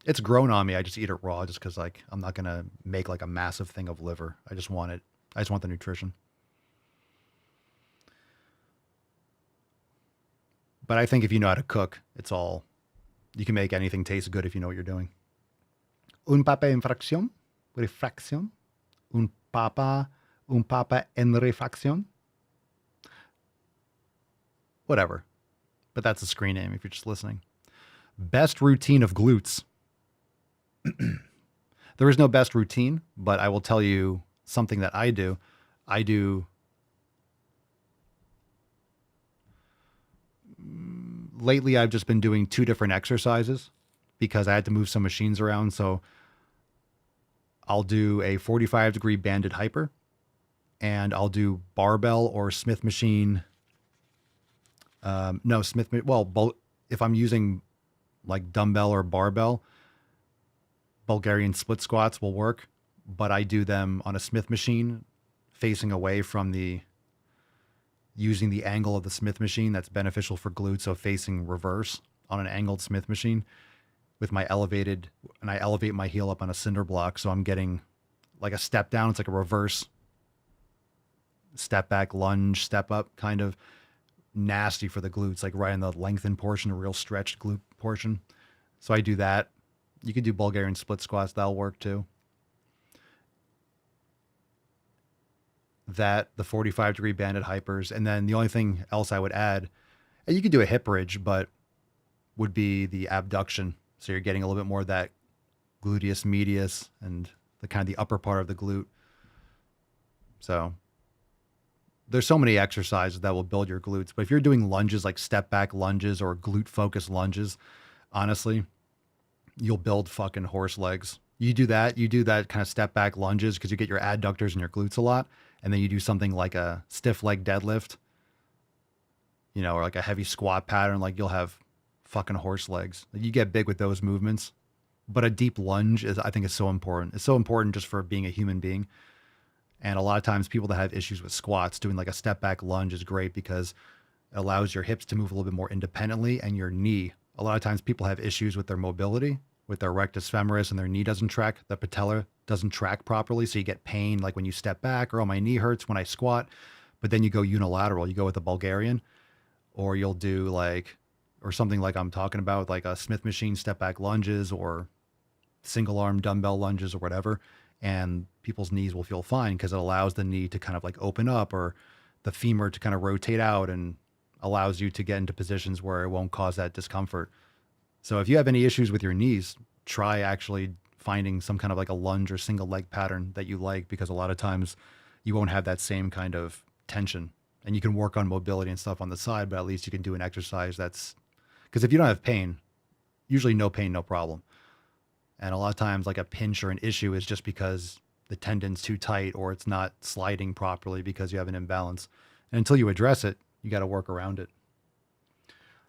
It's grown on me. I just eat it raw just because I'm not going to make like a massive thing of liver. I just want it. I just want the nutrition. But I think if you know how to cook, you can make anything taste good if you know what you're doing. Un papa en refacción. Un papa en refacción. Whatever. But that's a screen name if you're just listening. Best routine of glutes. There is no best routine, but I will tell you something that I do. Lately, I've just been doing 2 different exercises because I had to move some machines around. So I'll do a 45-degree banded hyper and I'll do barbell or Smith machine. If I'm using like dumbbell or barbell, Bulgarian split squats will work, but I do them on a Smith machine facing away from using the angle of the Smith machine. That's beneficial for glutes. So facing reverse on an angled Smith machine with I elevate my heel up on a cinder block. So I'm getting like a step down. It's like a reverse step back, lunge, step up, kind of nasty for the glutes, like right in the lengthened portion, a real stretched glute portion. So I do that. You could do Bulgarian split squats. That'll work too. The 45-degree banded hypers. And then the only thing else I would add, and you could do a hip bridge, but would be the abduction. So you're getting a little bit more of that gluteus medius and the kind of the upper part of the glute. So there's so many exercises that will build your glutes. But if you're doing lunges, like step back lunges or glute focused lunges, honestly, you'll build fucking horse legs. You do that kind of step back lunges because you get your adductors and your glutes a lot. And then you do something like a stiff leg deadlift, or like a heavy squat pattern, like you'll have fucking horse legs. You get big with those movements. But a deep lunge is, I think, is so important. It's so important just for being a human being. And a lot of times people that have issues with squats, doing like a step back lunge is great because it allows your hips to move a little bit more independently, and your knee. A lot of times people have issues with their mobility, with their rectus femoris, and their knee doesn't track. The patella doesn't track properly. So you get pain like when you step back, or oh, my knee hurts when I squat. But then you go unilateral. You go with the Bulgarian, or you'll do like, or something like I'm talking about, like a Smith machine step back lunges or single arm dumbbell lunges or whatever. And people's knees will feel fine because it allows the knee to kind of like open up, or the femur to kind of rotate out, and allows you to get into positions where it won't cause that discomfort. So if you have any issues with your knees, try actually finding some kind of like a lunge or single leg pattern that you like, because a lot of times you won't have that same kind of tension, and you can work on mobility and stuff on the side, but at least you can do an exercise that's, because if you don't have pain, usually no pain, no problem. And a lot of times like a pinch or an issue is just because the tendon's too tight, or it's not sliding properly because you have an imbalance. And until you address it, you got to work around it.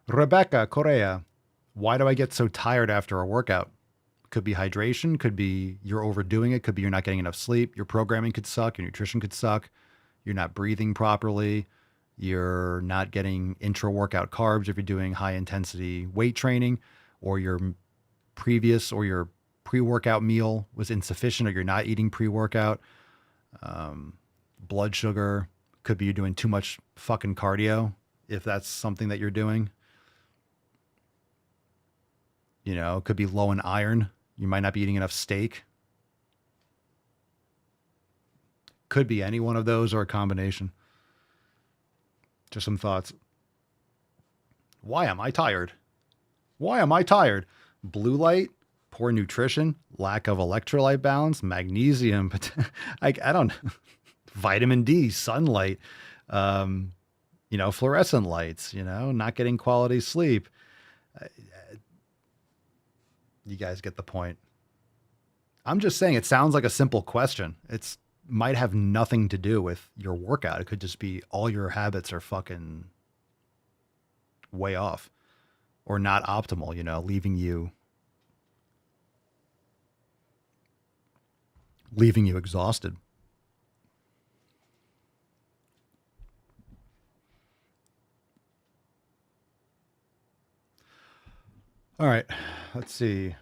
Rebecca Correa, why do I get so tired after a workout? Could be hydration, could be you're overdoing it, could be you're not getting enough sleep, your programming could suck, your nutrition could suck, you're not breathing properly, you're not getting intra-workout carbs if you're doing high-intensity weight training, or your pre-workout meal was insufficient, or you're not eating pre-workout. Blood sugar, could be you're doing too much fucking cardio, if that's something that you're doing. You know, it could be low in iron. You might not be eating enough steak. Could be any one of those or a combination. Just some thoughts. Why am I tired? Why am I tired? Blue light, poor nutrition, lack of electrolyte balance, magnesium, but I don't, vitamin D, sunlight, fluorescent lights, not getting quality sleep. You guys get the point. I'm just saying, it sounds like a simple question. It's might have nothing to do with your workout. It could just be all your habits are fucking way off or not optimal, leaving you exhausted. All right, let's see.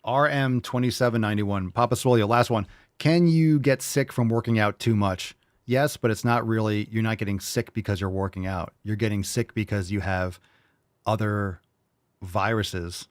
RM2791, Papa Swolio, last one. Can you get sick from working out too much? Yes, but it's not really, you're not getting sick because you're working out. You're getting sick because you have other viruses,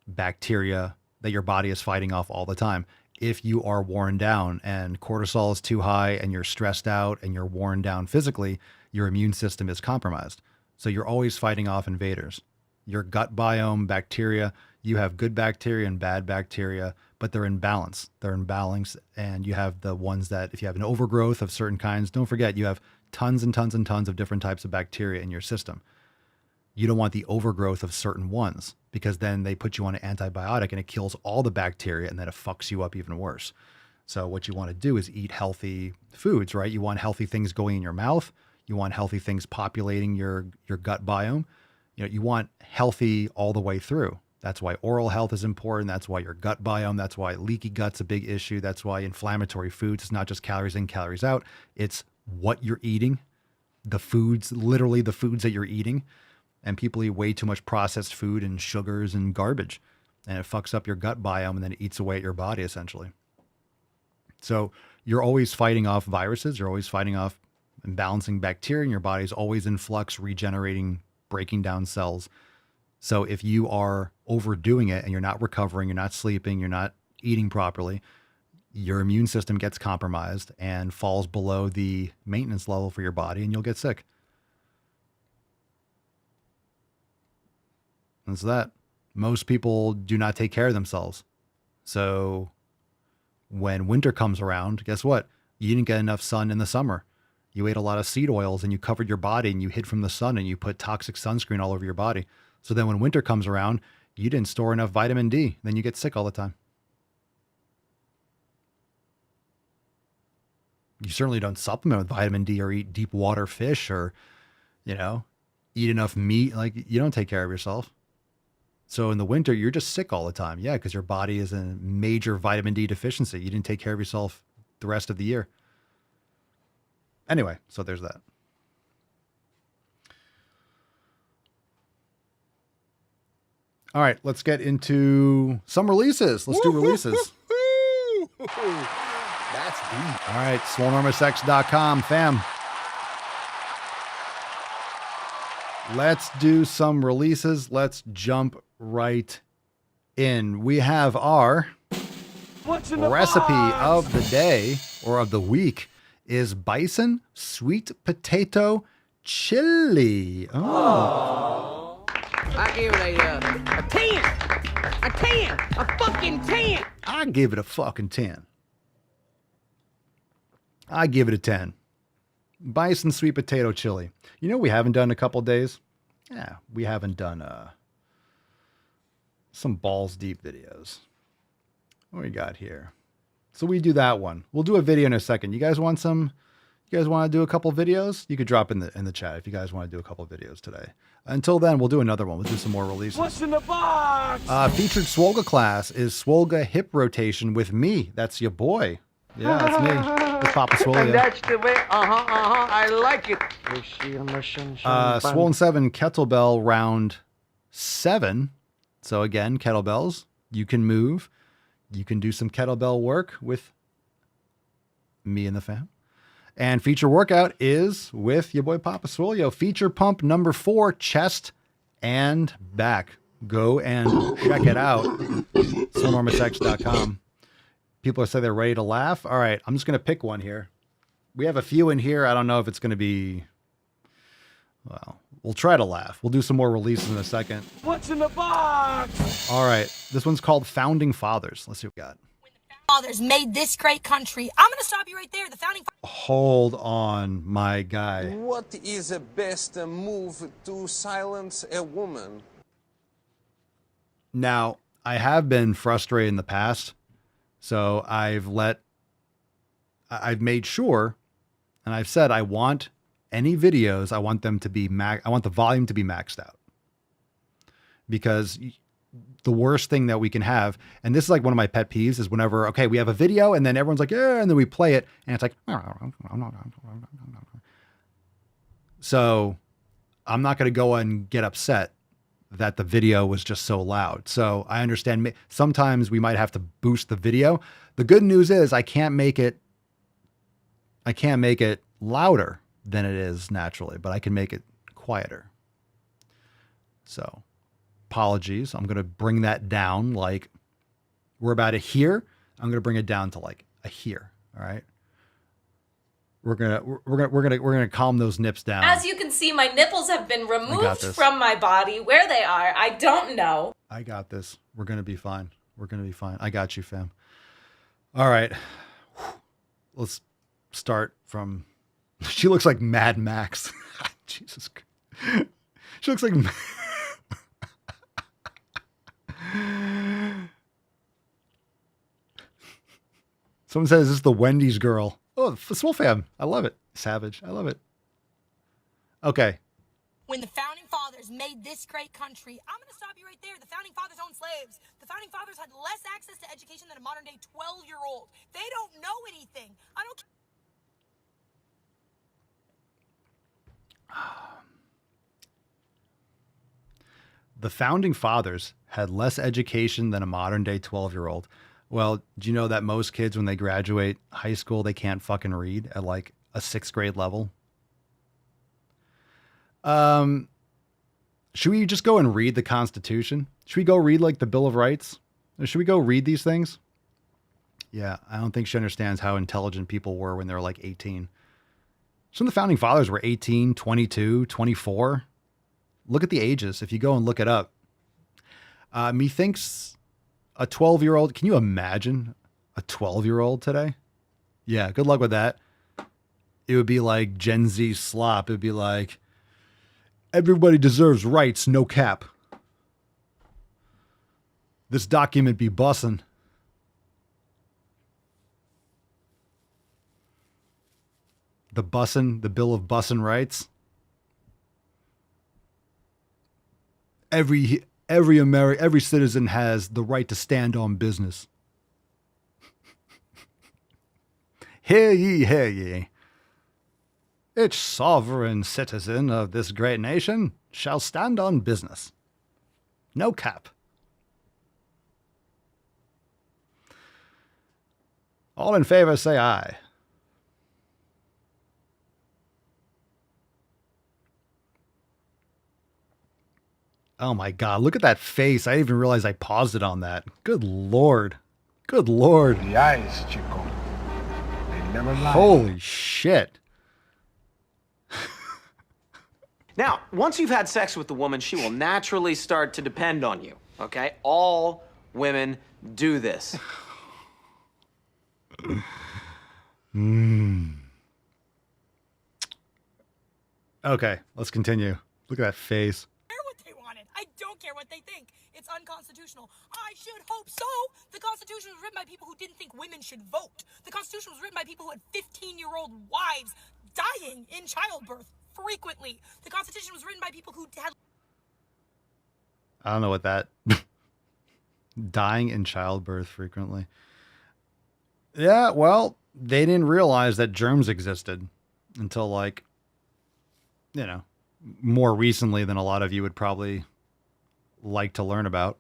bacteria that your body is fighting off all the time. If you are worn down and cortisol is too high and you're stressed out and you're worn down physically, your immune system is compromised. So you're always fighting off invaders. Your gut biome, bacteria, you have good bacteria and bad bacteria, but they're in balance. They're in balance. And you have the ones that, if you have an overgrowth of certain kinds, don't forget you have tons and tons and tons of different types of bacteria in your system. You don't want the overgrowth of certain ones, because then they put you on an antibiotic and it kills all the bacteria, and then it fucks you up even worse. So what you want to do is eat healthy foods, right? You want healthy things going in your mouth. You want healthy things populating your gut biome. You want healthy all the way through. That's why oral health is important. That's why your gut biome, that's why leaky gut's a big issue. That's why inflammatory foods is not just calories in, calories out. It's what you're eating, the foods, literally the foods that you're eating. And people eat way too much processed food and sugars and garbage, and it fucks up your gut biome, and then it eats away at your body essentially. So you're always fighting off viruses. You're always fighting off and balancing bacteria, and your body's always in flux, regenerating, breaking down cells. So if you are overdoing it and you're not recovering, you're not sleeping, you're not eating properly, your immune system gets compromised and falls below the maintenance level for your body, and you'll get sick. That's that. Most people do not take care of themselves. So when winter comes around, guess what? You didn't get enough sun in the summer. You ate a lot of seed oils and you covered your body and you hid from the sun and you put toxic sunscreen all over your body. So then when winter comes around, you didn't store enough vitamin D. Then you get sick all the time. You certainly don't supplement with vitamin D or eat deep water fish or, eat enough meat. Like, you don't take care of yourself. So in the winter, you're just sick all the time. Yeah, because your body is in major vitamin D deficiency. You didn't take care of yourself the rest of the year. Anyway, so there's that. All right, let's get into some releases. Let's do releases. That's deep. All right, swolenormousx.com, fam. Let's do some releases. Let's jump right in. We have our recipe of the day or of the week is bison sweet potato chili. Oh. I give it a 10. A 10. A fucking 10. I give it a fucking 10. I give it a 10. Bison sweet potato chili. You know what we haven't done in a couple days? Yeah, we haven't done some balls deep videos. What we got here? So we do that one. We'll do a video in a second. You guys want some? You guys want to do a couple videos? You could drop in the chat if you guys want to do a couple videos today. Until then, we'll do another one. We'll do some more releases. What's in the box? Featured Swolga class is Swolga hip rotation with me. That's your boy. Yeah, that's me. That's Papa Swole. And that's the way. I like it. Swollen 7 kettlebell round 7. So again, kettlebells. You can move. You can do some kettlebell work with me and the fam. And feature workout is with your boy Papa Swolio. Feature pump number 4, chest and back. Go and check it out. swolenormousx.com. People say they're ready to laugh. All right, I'm just going to pick one here. We have a few in here. I don't know if it's going to be... Well, we'll try to laugh. We'll do some more releases in a second. What's in the box? All right, this one's called Founding Fathers. Let's see what we got. Fathers made this great country. I'm going to stop you right there. The founding Hold on, my guy. What is the best move to silence a woman? Now, I have been frustrated in the past, so I've made sure, and I've said I want any videos, I want them to be I want the volume to be maxed out. Because the worst thing that we can have, and this is like one of my pet peeves, is whenever, okay, we have a video and then everyone's like, yeah, and then we play it and it's like, so I'm not going to go and get upset that the video was just so loud. So I understand sometimes we might have to boost the video. The good news is I can't make it louder than it is naturally, but I can make it quieter. So apologies. I'm going to bring that down. Like we're about a here. I'm going to bring it down to like a here. All right. We're going to calm those nips down. As you can see, my nipples have been removed from my body. Where they are, I don't know. I got this. We're going to be fine. We're going to be fine. I got you, fam. All right. Let's start from... She looks like Mad Max. Jesus Christ. She looks like... Someone says this is the Wendy's girl. Oh, Swole fam. I love it. Savage. I love it. Okay. When the founding fathers made this great country, I'm going to stop you right there. The founding fathers owned slaves. The founding fathers had less access to education than a modern day 12-year-old. They don't know anything. I don't. The founding fathers had less education than a modern day 12-year-old. Well, do you know that most kids, when they graduate high school, they can't fucking read at like a 6th grade level? Should we just go and read the Constitution? Should we go read like the Bill of Rights? Or should we go read these things? Yeah, I don't think she understands how intelligent people were when they were like 18. Some of the founding fathers were 18, 22, 24. Look at the ages. If you go and look it up. Methinks a 12-year-old. Can you imagine a 12-year-old today? Yeah, good luck with that. It would be like Gen Z slop. It would be like, everybody deserves rights, no cap. This document be bussin'. The Bill of Bussin' Rights. every citizen has the right to stand on business. Hear ye, hear ye. Each sovereign citizen of this great nation shall stand on business. No cap. All in favor, say aye. Oh my God, look at that face. I didn't even realize I paused it on that. Good Lord. Good Lord. The eyes, Chico. They never lie. Holy shit. Now, once you've had sex with the woman, she will naturally start to depend on you, okay? All women do this. Okay, let's continue. Look at that face. What they wanted. I don't care what they think. It's unconstitutional. I should hope so. The Constitution was written by people who didn't think women should vote. The Constitution was written by people who had 15-year-old wives dying in childbirth frequently. The Constitution was written by people who had... I don't know what that... Dying in childbirth frequently. Yeah, well, they didn't realize that germs existed until, like, you know, more recently than a lot of you would probably like to learn about.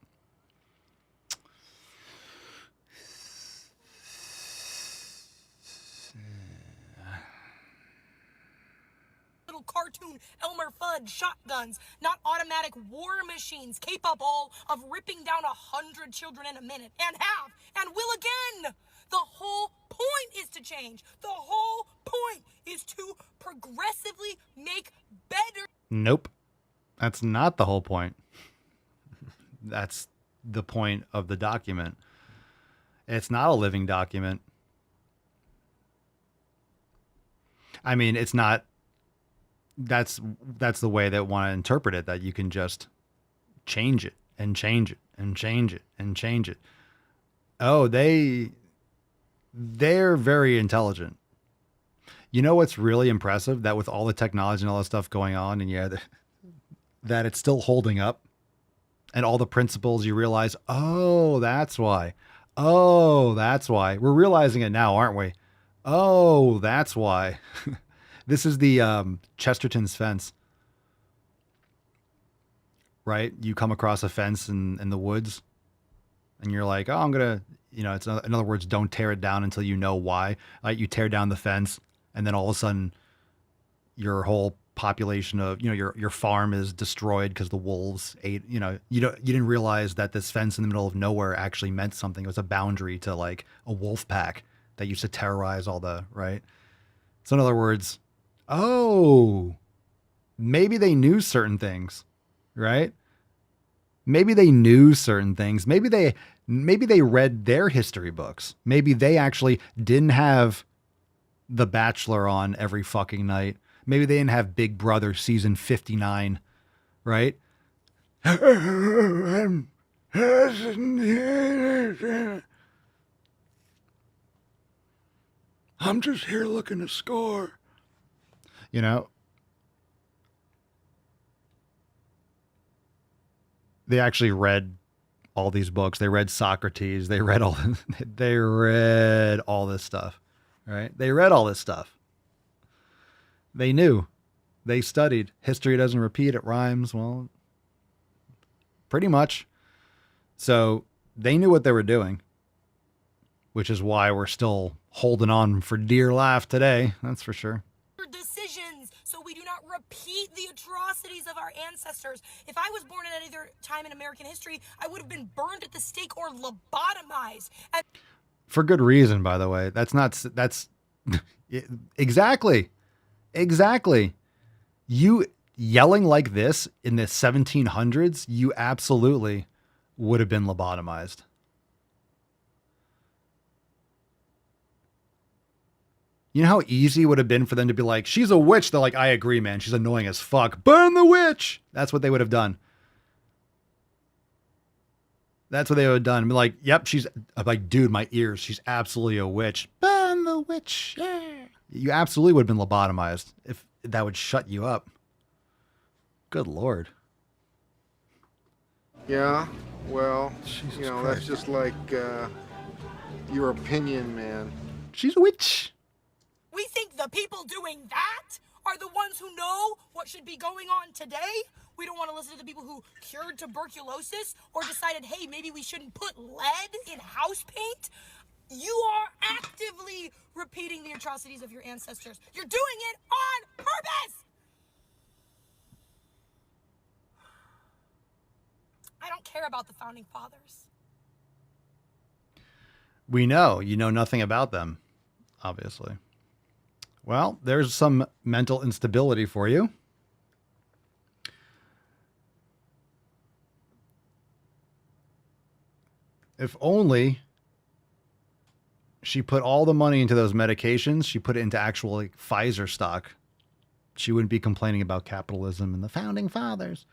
Little cartoon Elmer Fudd shotguns, not automatic war machines capable of ripping down 100 children in a minute, and have, and will again. The whole point is to change. The whole point is to progressively make better. Nope. That's not the whole point. That's the point of the document. It's not a living document. I mean, it's not. That's the way they want to interpret it, that you can just change it and change it and change it and change it. Oh, they're very intelligent. You know what's really impressive? That with all the technology and all that stuff going on, and yeah, that it's still holding up. And all the principles, you realize, oh, that's why. Oh, that's why. We're realizing it now, aren't we? Oh, that's why. This is the Chesterton's fence. Right? You come across a fence in the woods, and you're like, oh, I'm going to, you know, it's in other words, don't tear it down until you know why. Like, you tear down the fence, and then all of a sudden, your whole population of, you know, your farm is destroyed because the wolves ate, you know, you didn't realize that this fence in the middle of nowhere actually meant something. It was a boundary to like a wolf pack that used to terrorize all the, right? So in other words, oh, maybe they knew certain things, right? Maybe they knew certain things. Maybe they read their history books. Maybe they actually didn't have The Bachelor on every fucking night. Maybe they didn't have Big Brother season 59, right? I'm just here looking to score. You know? They actually read all these books. They read Socrates. They read all this stuff, right? They read all this stuff. They knew. They studied. History doesn't repeat, it rhymes. Well, pretty much. So they knew what they were doing, which is why we're still holding on for dear life today. That's for sure. Decisions, so we do not repeat the atrocities of our ancestors. If I was born at any other time in American history, I would have been burned at the stake or lobotomized. For good reason, by the way. That's exactly. Exactly. You yelling like this in the 1700s, you absolutely would have been lobotomized. You know how easy it would have been for them to be like, she's a witch. They're like, I agree, man. She's annoying as fuck. Burn the witch. That's what they would have done. That's what they would have done. Be like, yep, I'm like, dude, my ears. She's absolutely a witch. Burn the witch. Yeah. You absolutely would have been lobotomized if that would shut you up. Good Lord. Yeah, well, Jesus you know, Christ. that's just like your opinion, man. She's a witch. We think the people doing that are the ones who know what should be going on today? We don't want to listen to the people who cured tuberculosis or decided, hey, maybe we shouldn't put lead in house paint? You are actively repeating the atrocities of your ancestors. You're doing it on purpose! I don't care about the founding fathers. We know. You know nothing about them, obviously. Well, there's some mental instability for you. If only she put all the money into those medications, she put it into actual like, Pfizer stock, she wouldn't be complaining about capitalism and the founding fathers.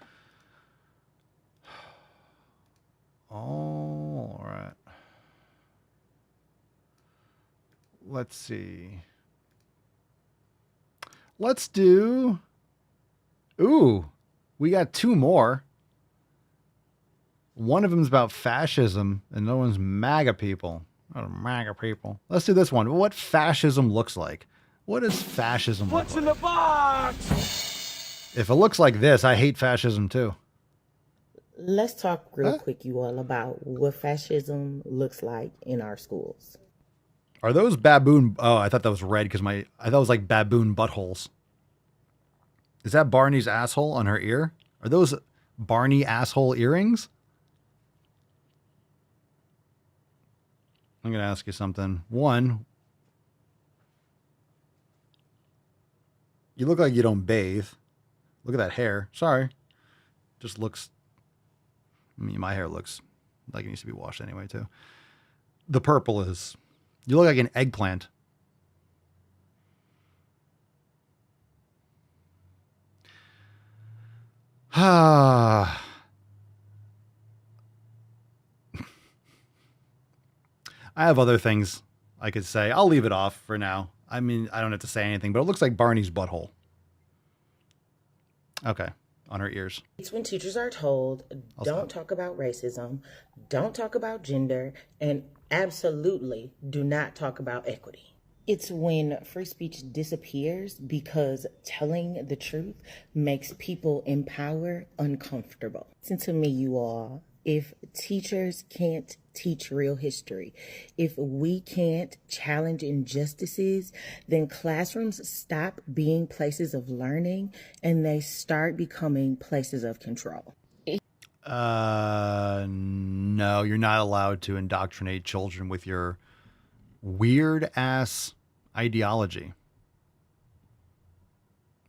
All right. Let's see. Let's do... Ooh, we got two more. One of them's about fascism, and no one's MAGA people. Not MAGA people. Let's do this one. What fascism looks like. What does fascism look What's in the box? If it looks like this, I hate fascism too. Let's talk real quick, you all, about what fascism looks like in our schools. Are those baboon... Oh, I thought that was red because I thought it was like baboon buttholes. Is that Barney's asshole on her ear? Are those Barney asshole earrings? I'm going to ask you something. One, you look like you don't bathe. Look at that hair. Sorry. Just looks... I mean, my hair looks like it needs to be washed anyway, too. The purple is... You look like an eggplant. Ah. I have other things I could say. I'll leave it off for now. I mean, I don't have to say anything, but it looks like Barney's butthole. Okay, on her ears. It's when teachers are told, don't talk about racism, don't talk about gender, and absolutely do not talk about equity. It's when free speech disappears because telling the truth makes people in power uncomfortable. Listen to me, you all. If teachers can't teach real history, if we can't challenge injustices, then classrooms stop being places of learning and they start becoming places of control. No, you're not allowed to indoctrinate children with your weird ass ideology.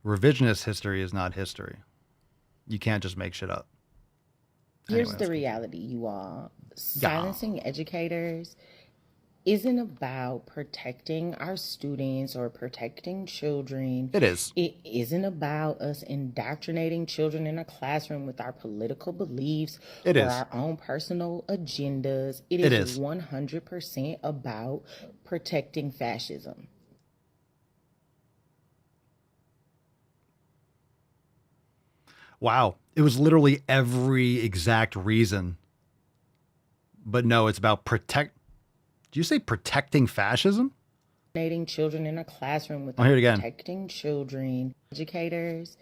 Revisionist history is not history. You can't just make shit up. Here's Anyway, the reality, you all. Silencing educators isn't about protecting our students or protecting children. It is. It isn't about us indoctrinating children in a classroom with our political beliefs It or is. our own personal agendas. It is is. 100% about protecting fascism. Wow. It was literally every exact reason. But no, it's about protect. Did you say protecting fascism? Indoctrinating children in a classroom with I'll hear it again. protecting children. Educators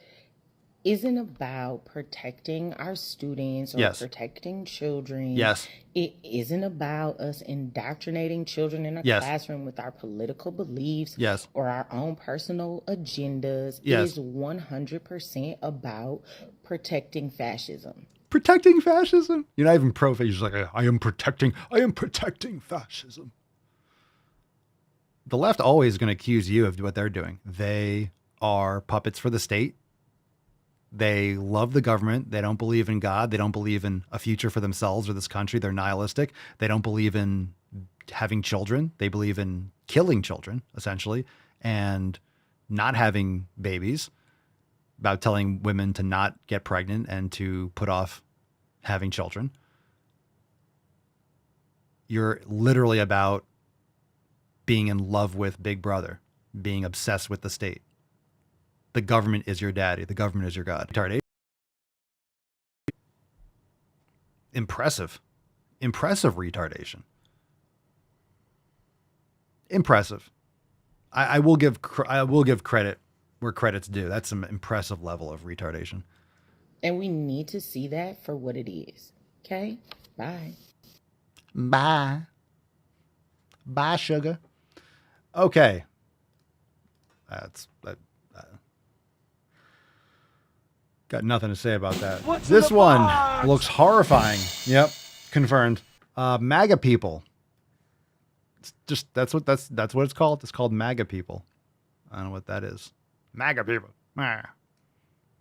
isn't about protecting our students or Yes. protecting children. Yes. It isn't about us indoctrinating children in a Yes. classroom with our political beliefs Yes. or our own personal agendas. Yes. It is 100% about protecting fascism. Protecting fascism? You're not even pro. You're just like, I am protecting fascism. The left always going to accuse you of what they're doing. They are puppets for the state. They love the government. They don't believe in God. They don't believe in a future for themselves or this country. They're nihilistic. They don't believe in having children. They believe in killing children, essentially, and not having babies, about telling women to not get pregnant and to put off having children. You're literally about being in love with Big Brother, being obsessed with the state. The government is your daddy. The government is your God. Impressive retardation. Impressive. I will give credit where credit's due. That's some impressive level of retardation. And we need to see that for what it is. Okay? Bye. Bye. Bye, sugar. Okay. Got nothing to say about that. This one looks horrifying. Yep, confirmed. MAGA people. It's just that's what it's called. It's called MAGA people. I don't know what that is. MAGA people.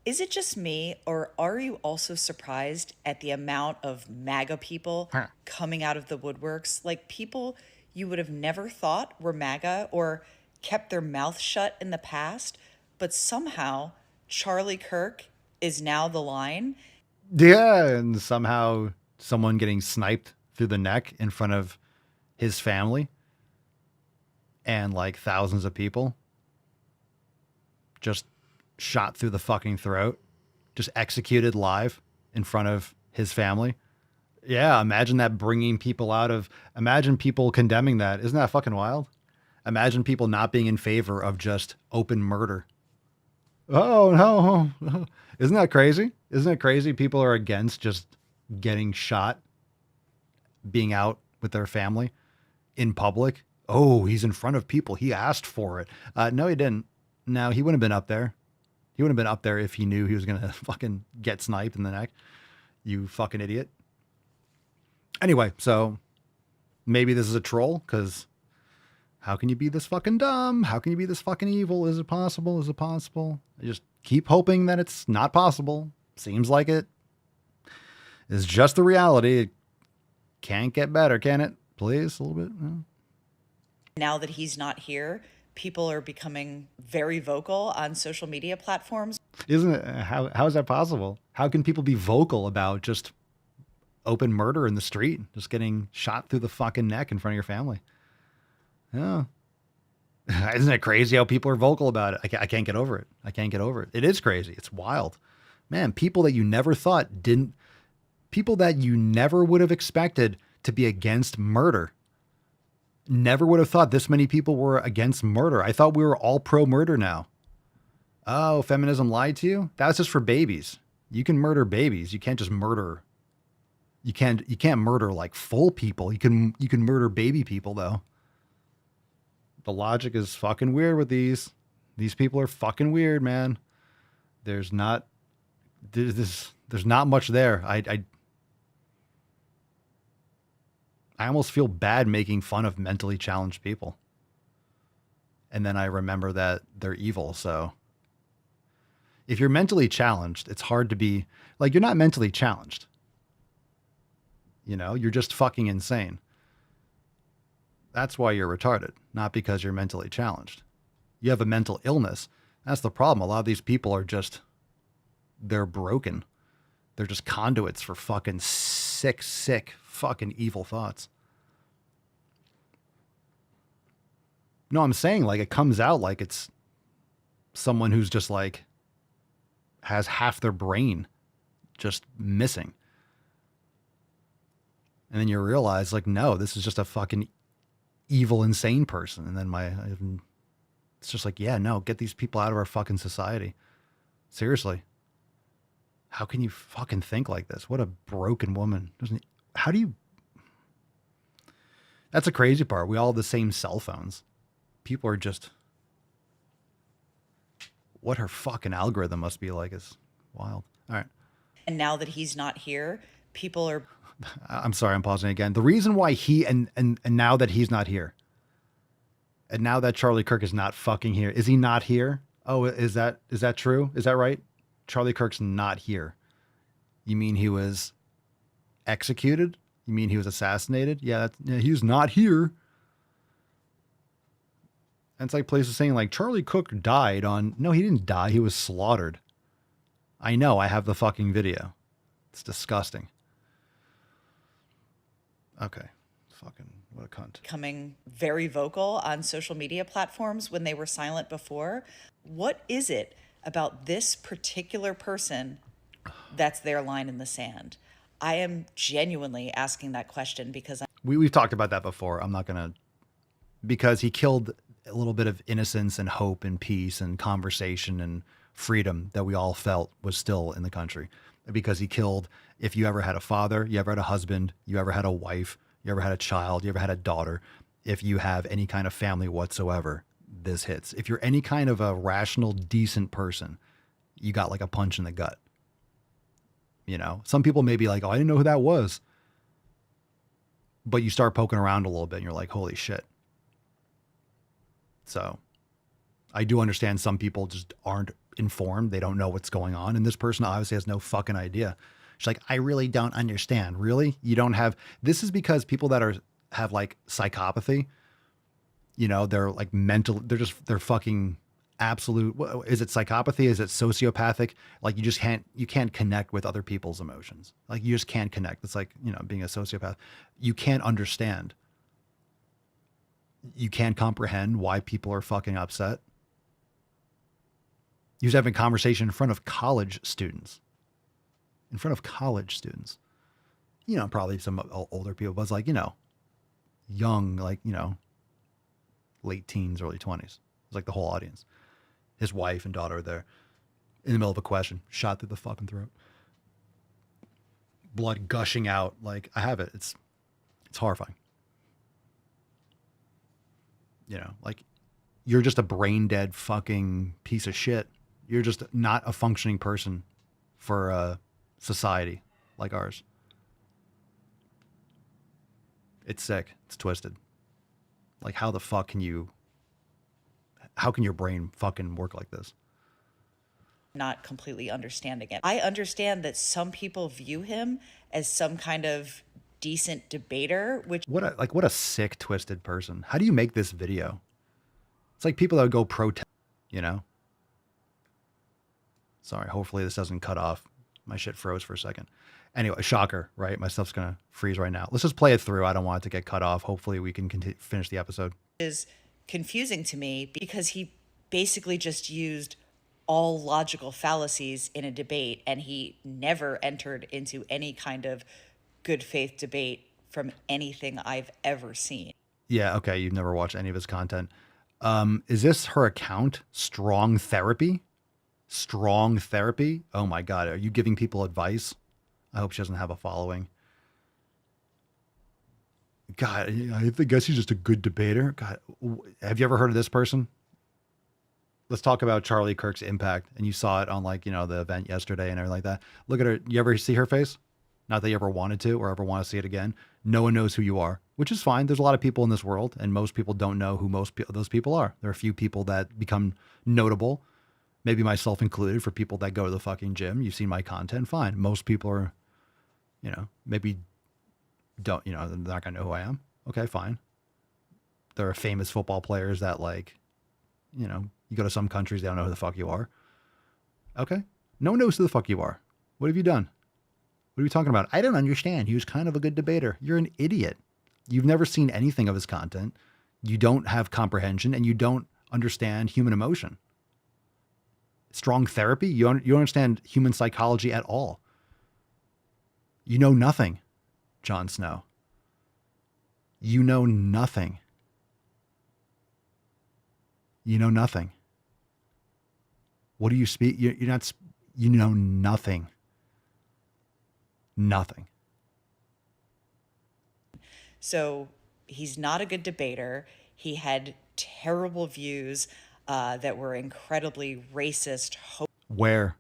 Is it just me, or are you also surprised at the amount of MAGA people coming out of the woodworks? Like people you would have never thought were MAGA or kept their mouth shut in the past, but somehow Charlie Kirk is now the line. Yeah, and somehow someone getting sniped through the neck in front of his family and like thousands of people just shot through the fucking throat, just executed live in front of his family. Yeah, imagine that bringing people imagine people condemning that. Isn't that fucking wild? Imagine people not being in favor of just open murder. Oh, no. Isn't that crazy? Isn't it crazy? People are against just getting shot, being out with their family in public. Oh, he's in front of people. He asked for it. No, he didn't. No, he wouldn't have been up there. He wouldn't have been up there if he knew he was going to fucking get sniped in the neck. You fucking idiot. Anyway, so maybe this is a troll, because how can you be this fucking dumb? How can you be this fucking evil? Is it possible? Is it possible? I just keep hoping that it's not possible. Seems like it is just the reality. It can't get better, can it? Please, a little bit. Now that he's not here, people are becoming very vocal on social media platforms. Isn't it? How is that possible? How can people be vocal about just open murder in the street, just getting shot through the fucking neck in front of your family? Yeah. Isn't it crazy how people are vocal about it? I can't get over it. I can't get over it. It is crazy. It's wild. Man, people that you never thought people that you never would have expected to be against murder. Never would have thought this many people were against murder. I thought we were all pro murder now. Oh, feminism lied to you? That's just for babies. You can murder babies. You can't just murder. You can't murder like full people. You can murder baby people though. The logic is fucking weird with these. These people are fucking weird, man. There's not much there. I almost feel bad making fun of mentally challenged people. And then I remember that they're evil. So if you're mentally challenged, it's hard to be like, you're not mentally challenged. You know, you're just fucking insane. That's why you're retarded, not because you're mentally challenged. You have a mental illness. That's the problem. A lot of these people are just, they're broken. They're just conduits for fucking sick, fucking evil thoughts. No, I'm saying like it comes out like it's someone who's just like has half their brain just missing. And then you realize like, no, this is just a fucking evil, insane person. And then it's just like, yeah, no, get these people out of our fucking society. Seriously. How can you fucking think like this? What a broken woman. That's a crazy part. We all have the same cell phones. People are just, what her fucking algorithm must be like is wild. All right. And now that he's not here, people are... I'm sorry, I'm pausing again. The reason why and now that he's not here, and now that Charlie Kirk is not fucking here, is he not here? Oh, is that true? Is that right? Charlie Kirk's not here. You mean he was executed? You mean he was assassinated? Yeah, he's not here. And it's like places saying like Charlie Kirk died on... No, he didn't die. He was slaughtered. I know. I have the fucking video. It's disgusting. Okay. Fucking what a cunt. Becoming very vocal on social media platforms when they were silent before. What is it about this particular person that's their line in the sand? I am genuinely asking that question because we've talked about that before. I'm not going to, because he killed a little bit of innocence and hope and peace and conversation and freedom that we all felt was still in the country. Because he killed, if you ever had a father, you ever had a husband, you ever had a wife, you ever had a child, you ever had a daughter, if you have any kind of family whatsoever, this hits. If you're any kind of a rational, decent person, you got like a punch in the gut. You know, some people may be like, oh, I didn't know who that was. But you start poking around a little bit and you're like, holy shit. So I do understand some people just aren't informed. They don't know what's going on. And this person obviously has no fucking idea. She's like, I really don't understand. Really? You don't have, this is because people that have like psychopathy, you know, they're like mental, they're fucking absolute. Is it psychopathy? Is it sociopathic? Like you can't connect with other people's emotions. Like you just can't connect. It's like, you know, being a sociopath, you can't understand. You can't comprehend why people are fucking upset. He was having a conversation in front of college students. In front of college students. You know, probably some older people, but it's like, you know, young, like, you know, late teens, early 20s. It's like the whole audience. His wife and daughter are there. In the middle of a question. Shot through the fucking throat. Blood gushing out. Like, I have it. It's horrifying. You know, like, you're just a brain dead fucking piece of shit. You're just not a functioning person for a society like ours. It's sick. It's twisted. Like, how the fuck can your brain fucking work like this? Not completely understanding it. I understand that some people view him as some kind of decent debater, which what a sick, twisted person. How do you make this video? It's like people that would go protest, you know? Sorry, hopefully this doesn't cut off. My shit froze for a second. Anyway, shocker, right? My stuff's going to freeze right now. Let's just play it through. I don't want it to get cut off. Hopefully we can finish the episode. Is confusing to me because he basically just used all logical fallacies in a debate and he never entered into any kind of good faith debate from anything I've ever seen. Yeah, okay. You've never watched any of his content. Is this her account? Strong Therapy? Strong Therapy? Oh my God. Are you giving people advice? I hope she doesn't have a following. God, I guess he's just a good debater. God, have you ever heard of this person? Let's talk about Charlie Kirk's impact. And you saw it on, like, you know, the event yesterday and everything like that. Look at her. You ever see her face? Not that you ever wanted to or ever want to see it again. No one knows who you are, which is fine. There's a lot of people in this world and most people don't know who those people are. There are a few people that become notable, maybe myself included, for people that go to the fucking gym. You've seen my content. Fine. Most people are, you know, maybe don't, you know, they're not going to know who I am. Okay, fine. There are famous football players that, like, you know, you go to some countries, they don't know who the fuck you are. Okay. No one knows who the fuck you are. What have you done? What are we talking about? I don't understand. He was kind of a good debater. You're an idiot. You've never seen anything of his content. You don't have comprehension and you don't understand human emotion. Strong Therapy? You don't understand human psychology at all. You know nothing, Jon Snow. You know nothing. You know nothing. What do you speak? You're not, you know nothing. Nothing. So he's not a good debater. He had terrible views that were incredibly racist. Where?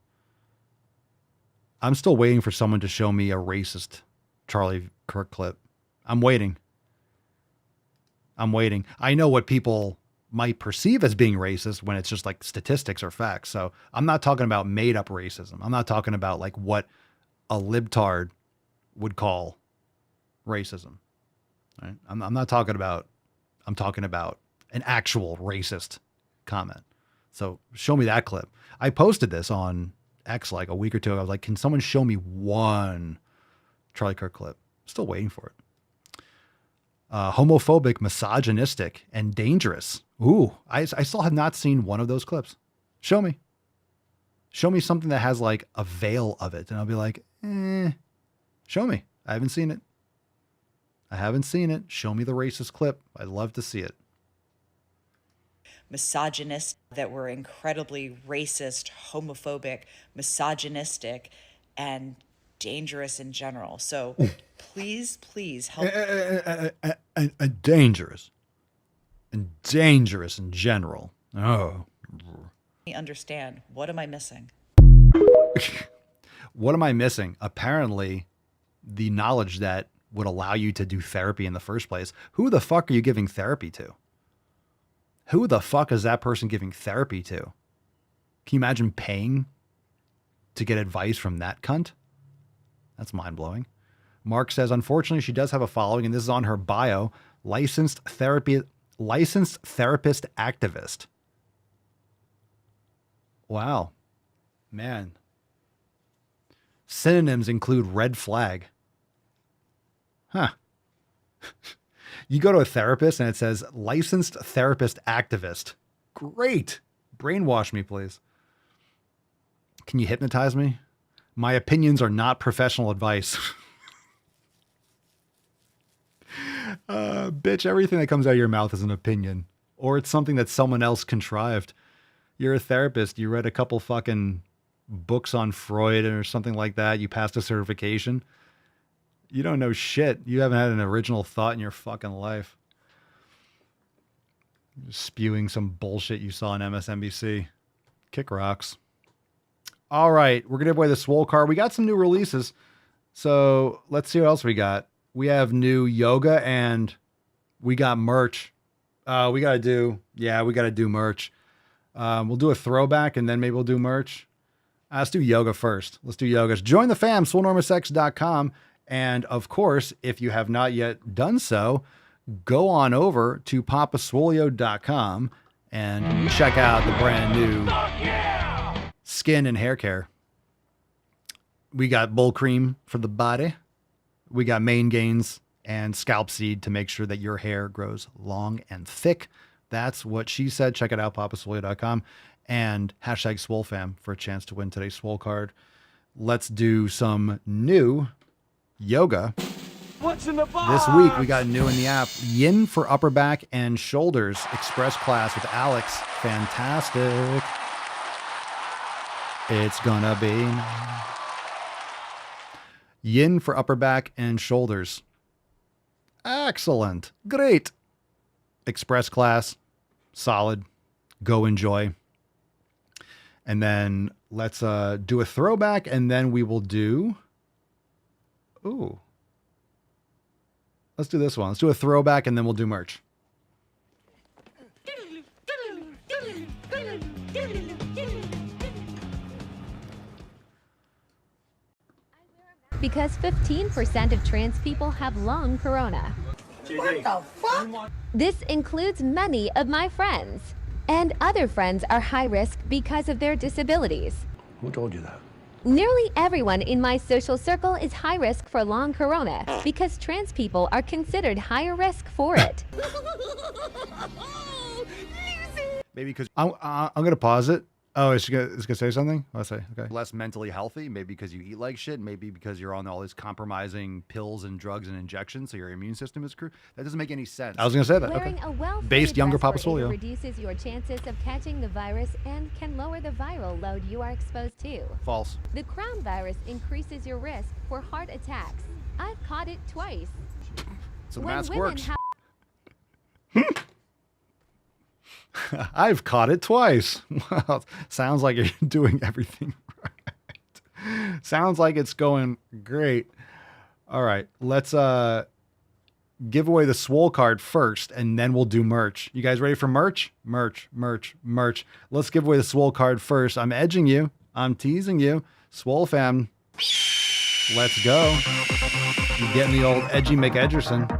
I'm still waiting for someone to show me a racist Charlie Kirk clip. I'm waiting. I know what people might perceive as being racist when it's just like statistics or facts. So I'm not talking about made up racism. I'm not talking about like what a libtard would call racism. Right? I'm not talking about, I'm talking about an actual racist comment. So show me that clip. I posted this on X like a week or two ago. I was like, can someone show me one Charlie Kirk clip? Still waiting for it. Homophobic, misogynistic, and dangerous. Ooh, I still have not seen one of those clips. Show me. Show me something that has like a veil of it. And I'll be like, Show me. I haven't seen it. Show me the racist clip. I'd love to see it. Misogynist, that we're incredibly racist, homophobic, misogynistic, and dangerous in general. So please help. Dangerous. And dangerous in general. Oh. Me understand. What am I missing? What am I missing? Apparently, the knowledge that would allow you to do therapy in the first place. Who the fuck are you giving therapy to? Who the fuck is that person giving therapy to? Can you imagine paying to get advice from that cunt? That's mind-blowing. Mark says, unfortunately, she does have a following, and this is on her bio. Licensed therapist activist. Wow. Man. Synonyms include red flag. Huh. You go to a therapist and it says licensed therapist activist. Great. Brainwash me, please. Can you hypnotize me? My opinions are not professional advice. Bitch, everything that comes out of your mouth is an opinion. Or it's something that someone else contrived. You're a therapist. You read a couple fucking books on Freud or something like that. You passed a certification. You don't know shit. You haven't had an original thought in your fucking life. Just spewing some bullshit you saw on MSNBC. Kick rocks. All right. We're going to give away the Swole card. We got some new releases. So let's see what else we got. We have new yoga and we got merch. We got to do merch. We'll do a throwback and then maybe we'll do merch. Let's do yoga first. Let's do yoga. Join the fam, swolenormousx.com. And of course, if you have not yet done so, go on over to papaswolio.com and check out the brand new skin and hair care. We got bull cream for the body. We got mane gains and scalp seed to make sure that your hair grows long and thick. That's what she said. Check it out, papaswolio.com. And hashtag SwoleFam for a chance to win today's Swole card. Let's do some new yoga. What's in the box? This week we got new in the app. Yin for upper back and shoulders. Express class with Alex. Fantastic. It's gonna be Yin for upper back and shoulders. Excellent. Great. Express class. Solid. Go enjoy. And then let's do a throwback and then we will do... Ooh. Let's do this one. Let's do a throwback and then we'll do merch. Because 15% of trans people have long corona. What the fuck? This includes many of my friends. And other friends are high risk because of their disabilities. Who told you that? Nearly everyone in my social circle is high risk for long corona because trans people are considered higher risk for it. Maybe because I'm going to pause it. Oh, is she going to say something? I'll say, okay. Less mentally healthy, maybe because you eat like shit, maybe because you're on all these compromising pills and drugs and injections, so your immune system is screwed. That doesn't make any sense. I was going to say that. Wearing a well-fitted based younger dress Papaswolio reduces your chances of catching the virus and can lower the viral load you are exposed to. False. The crown virus increases your risk for heart attacks. I've caught it twice. So the when mask women works. I've caught it twice. Well, sounds like you're doing everything right. Sounds like it's going great. All right, let's give away the Swole card first, and then we'll do merch. You guys ready for merch? Merch. Let's give away the Swole card first. I'm edging you. I'm teasing you. Swole fam. Let's go. You getting the old edgy McEdgerson.